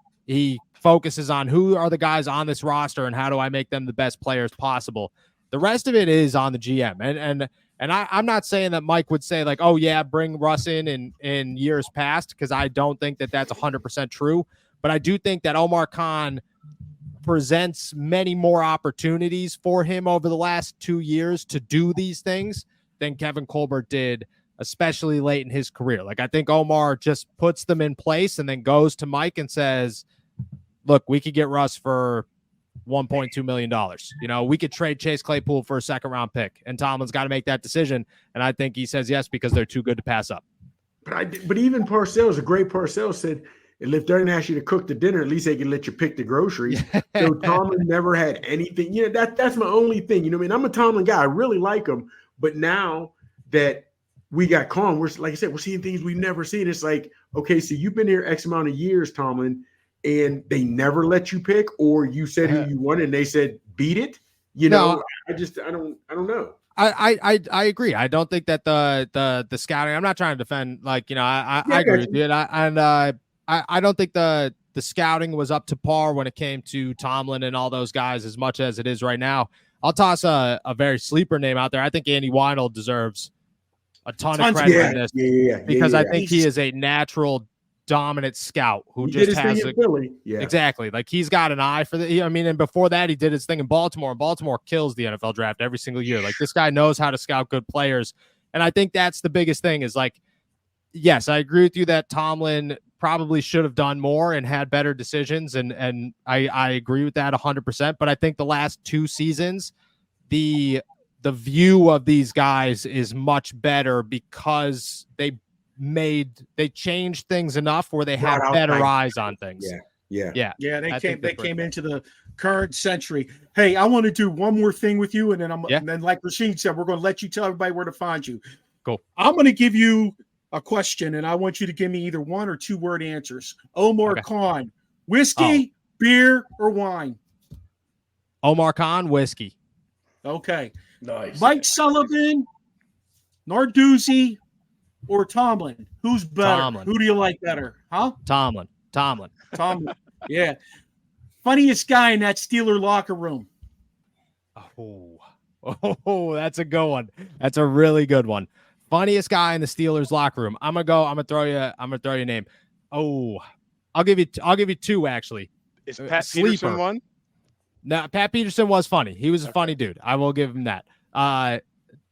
Speaker 7: focuses on who are the guys on this roster and how do I make them the best players possible. The rest of it is on the GM. And I'm not saying that Mike would say like, oh yeah, bring Russ in years past, because I don't think that that's 100% true. But I do think that Omar Khan presents many more opportunities for him over the last 2 years to do these things than Kevin Colbert did, especially late in his career. Like I think Omar just puts them in place and then goes to Mike and says, look, we could get Russ for $1.2 million. You know, we could trade Chase Claypool for a second round pick, and Tomlin's got to make that decision. And I think he says yes, because they're too good to pass up.
Speaker 5: But even Parcells, a great Parcells said, if they're going to ask you to cook the dinner, at least they can let you pick the groceries. So Tomlin never had anything. You know, that's my only thing. You know what I mean? I'm a Tomlin guy. I really like him. But now that we got Khan, we're, like I said, we're seeing things we've never seen. It's like, okay, so you've been here X amount of years, Tomlin, and they never let you pick, or you said who you wanted and they said beat it. You know, I don't know.
Speaker 7: I agree. I don't think that the scouting, I'm not trying to defend, like, you know, I agree with you. I don't think the scouting was up to par when it came to Tomlin and all those guys as much as it is right now. I'll toss a very sleeper name out there. I think Andy Weidel deserves a ton of credit for this because I think he is a natural dominant scout who just has exactly, like he's got an eye for the. I mean, and before that, he did his thing in Baltimore. And Baltimore kills the NFL draft every single year. Like this guy knows how to scout good players, and I think that's the biggest thing. Is like, yes, I agree with you that Tomlin probably should have done more and had better decisions, and I agree with that 100%. But I think the last 2 seasons, the view of these guys is much better because they changed things enough where they have better eyes on things.
Speaker 2: Yeah. They came into the current century. Hey, I want to do one more thing with you, and then like Rashid said, we're going to let you tell everybody where to find you.
Speaker 7: Cool.
Speaker 2: I'm going to give you a question, and I want you to give me either 1 or 2 word answers. Omar Khan, whiskey, beer, or wine?
Speaker 7: Omar Khan, whiskey.
Speaker 2: Okay.
Speaker 6: Nice.
Speaker 2: Mike Sullivan, Narduzzi, or Tomlin? Who's better?
Speaker 7: Tomlin.
Speaker 2: Who do you like better? Huh?
Speaker 7: Tomlin.
Speaker 2: Yeah. Funniest guy in that Steeler locker room?
Speaker 7: Oh, that's a good one. That's a really good one. Funniest guy in the Steelers locker room. I'm gonna throw you a name. Oh, I'll give you 2 actually.
Speaker 3: Is Pat Peterson one?
Speaker 7: No, Pat Peterson was funny. He was a funny dude. I will give him that.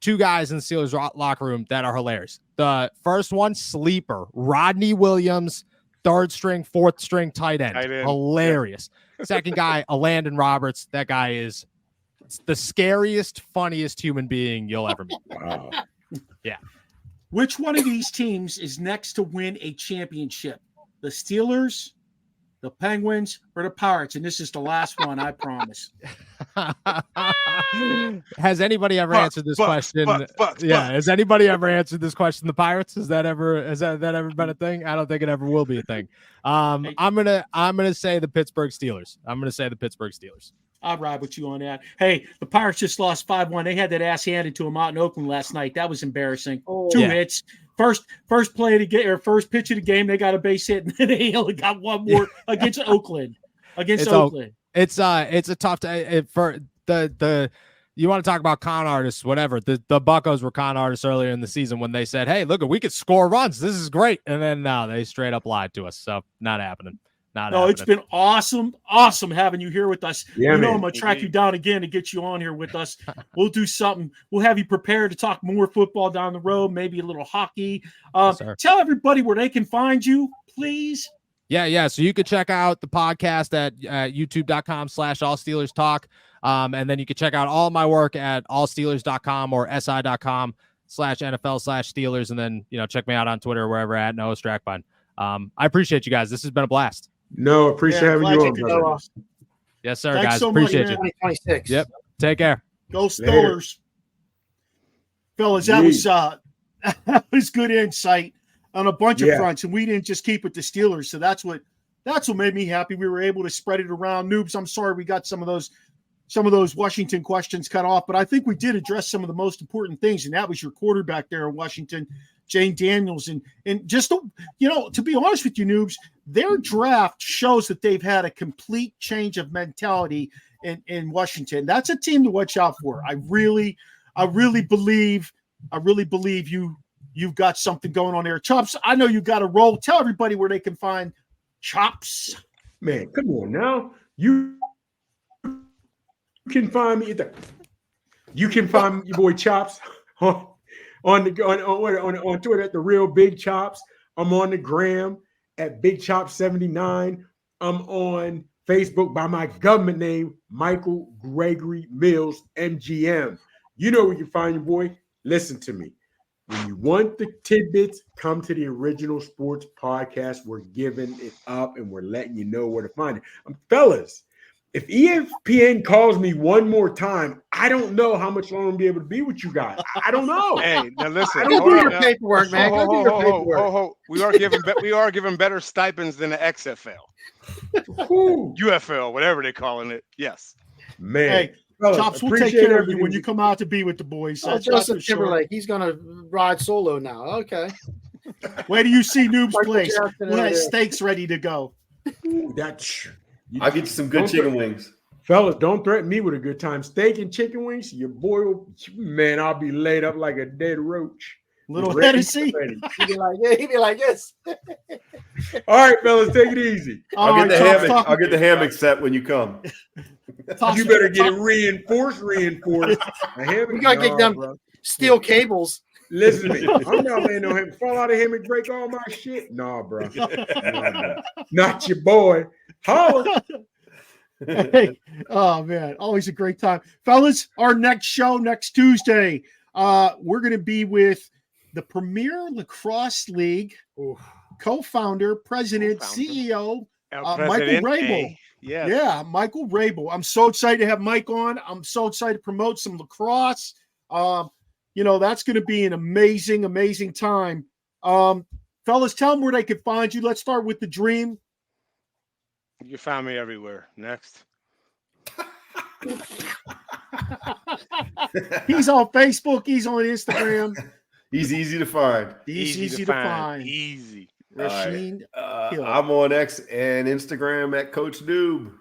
Speaker 7: 2 guys in the Steelers locker room that are hilarious. The first one, sleeper, Rodney Williams, 3rd string, 4th string tight end. Hilarious. Yeah. Second guy, Landon Roberts. That guy is the scariest, funniest human being you'll ever meet.
Speaker 5: Wow.
Speaker 7: Yeah.
Speaker 2: Which one of these teams is next to win a championship? The Steelers, the Penguins, or the Pirates? And this is the last one, I promise.
Speaker 7: Has anybody ever answered this question? Has anybody ever answered this question? The Pirates? Has that ever been a thing? I don't think it ever will be a thing. I'm gonna say the Pittsburgh Steelers.
Speaker 2: I'll ride with you on that. Hey, the Pirates just lost 5-1. They had that ass handed to them out in Oakland last night. That was embarrassing. 2 hits. First play of the game, or first pitch of the game, they got a base hit, and then they only got 1 more against Oakland. It's
Speaker 7: a tough for the. You want to talk about con artists, whatever. The Buccos were con artists earlier in the season when they said, "Hey, look, we could score runs. This is great," and then no, they straight up lied to us. So not happening.
Speaker 2: It's been awesome having you here with us.
Speaker 5: Yeah,
Speaker 2: I'm going to track you down again to get you on here with us. We'll do something. We'll have you prepared to talk more football down the road, maybe a little hockey. Tell everybody where they can find you, please.
Speaker 7: Yeah. So you could check out the podcast at youtube.com/allsteelerstalk. And then you can check out all my work at allsteelers.com or si.com/NFL/Steelers. And then, check me out on Twitter, wherever at Noah Strackbein. I appreciate you guys. This has been a blast.
Speaker 5: No, appreciate having you on, brother.
Speaker 7: Yes, sir,
Speaker 2: Thanks
Speaker 7: guys.
Speaker 2: so
Speaker 7: Appreciate
Speaker 2: much,
Speaker 7: you.
Speaker 4: 2026.
Speaker 7: Yep. Take care.
Speaker 2: Go Steelers. Fellas, that was good insight on a bunch of fronts, and we didn't just keep it to Steelers. So that's what made me happy. We were able to spread it around. Noobs, I'm sorry we got some of those Washington questions cut off, but I think we did address some of the most important things, and that was your quarterback there in Washington, Jane Daniels. And just, to be honest with you, Noobs, their draft shows that they've had a complete change of mentality in Washington. That's a team to watch out for. I really believe you've got something going on there. Chops, I know you got a role. Tell everybody where they can find Chops.
Speaker 5: Man, come on now. You can find me you can find your boy Chops on Twitter at the Real Big Chops. I'm on the gram at Big Chops 79. I'm on Facebook by my government name, Michael Gregory Mills, MGM. You know where you find your boy. Listen to me. When you want the tidbits, come to the Original Sports Podcast. We're giving it up and we're letting you know where to find it. Fellas, if ESPN calls me one more time, I don't know how much longer I'm going to be able to be with you guys. I don't know.
Speaker 3: Hey, now listen.
Speaker 4: Go do your paperwork, man. Go do your paperwork.
Speaker 3: We are giving better stipends than the XFL, UFL, whatever they're calling it. Yes,
Speaker 5: man.
Speaker 2: Hey,
Speaker 5: fellas,
Speaker 2: Chops, we'll take care of you when you come out to be with the boys.
Speaker 4: Justin Timberlake, he's gonna ride solo now. Okay.
Speaker 2: Where do you see Noob's place? We'll have steaks ready to go.
Speaker 6: I'll get you some good chicken wings.
Speaker 5: Fellas, don't threaten me with a good time. Steak and chicken wings, your boy, man, I'll be laid up like a dead roach.
Speaker 2: Little Hennessy.
Speaker 4: He'd be like this.
Speaker 5: All right, fellas, take it easy.
Speaker 6: I'll get the hammock set when you come.
Speaker 5: You better get it reinforced.
Speaker 4: We gotta get them steel cables.
Speaker 5: Listen to me. I'm not letting no hammock fall out of him and break all my shit. Nah, bro. Not your boy. Holla.
Speaker 2: Hey, oh man, always a great time, fellas. Our next show next Tuesday, we're going to be with the Premier Lacrosse League co-founder, president, CEO, Michael Rabel. Yeah, Michael Rabel. I'm so excited to have Mike on. I'm so excited to promote some lacrosse. That's going to be an amazing, amazing time. Fellas, tell them where they can find you. Let's start with the Dream.
Speaker 3: You find me everywhere. Next.
Speaker 2: He's on Facebook. He's on Instagram.
Speaker 6: He's easy to find.
Speaker 2: He's easy to find.
Speaker 3: Easy.
Speaker 2: Rasheen Hill.
Speaker 6: I'm on X and Instagram at Coach Noob.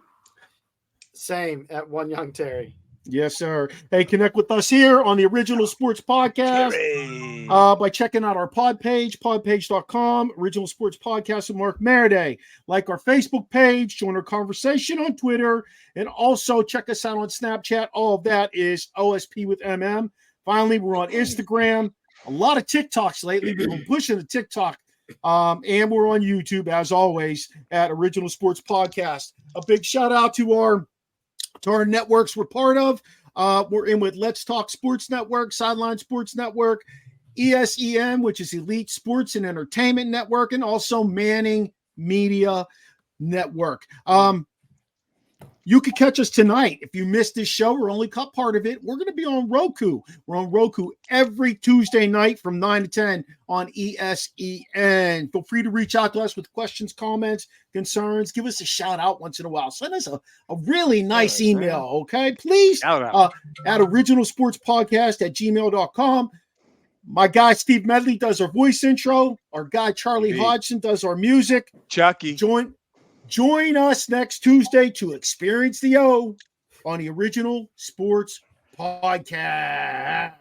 Speaker 4: Same at One Young Terry.
Speaker 2: Yes, sir. Hey, connect with us here on the Original Sports Podcast by checking out our pod page, podpage.com, Original Sports Podcast with Mark Maradei. Like our Facebook page, join our conversation on Twitter, and also check us out on Snapchat. All of that is OSP with MM. Finally, we're on Instagram. A lot of TikToks lately. We've been pushing the TikTok. And we're on YouTube, as always, at Original Sports Podcast. A big shout out to our networks we're part of. We're in with Let's Talk Sports Network, Sideline Sports Network, ESEN, which is Elite Sports and Entertainment Network, and also Manning Media Network. You can catch us tonight. If you missed this show or only caught part of it, we're going to be on Roku. We're on Roku every Tuesday night from 9 to 10 on ESEN. Feel free to reach out to us with questions, comments, concerns. Give us a shout out once in a while. Send us a really nice email, okay? Please, at originalsportspodcast@gmail.com. My guy, Steve Medley, does our voice intro. Our guy, Charlie Hodgson, does our music.
Speaker 3: Chucky.
Speaker 2: Join us next Tuesday to experience the O on the Original Sports Podcast.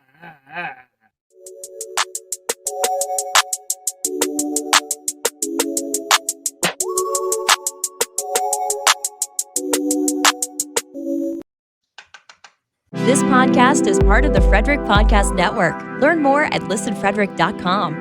Speaker 1: This podcast is part of the Frederick Podcast Network. Learn more at listenfrederick.com.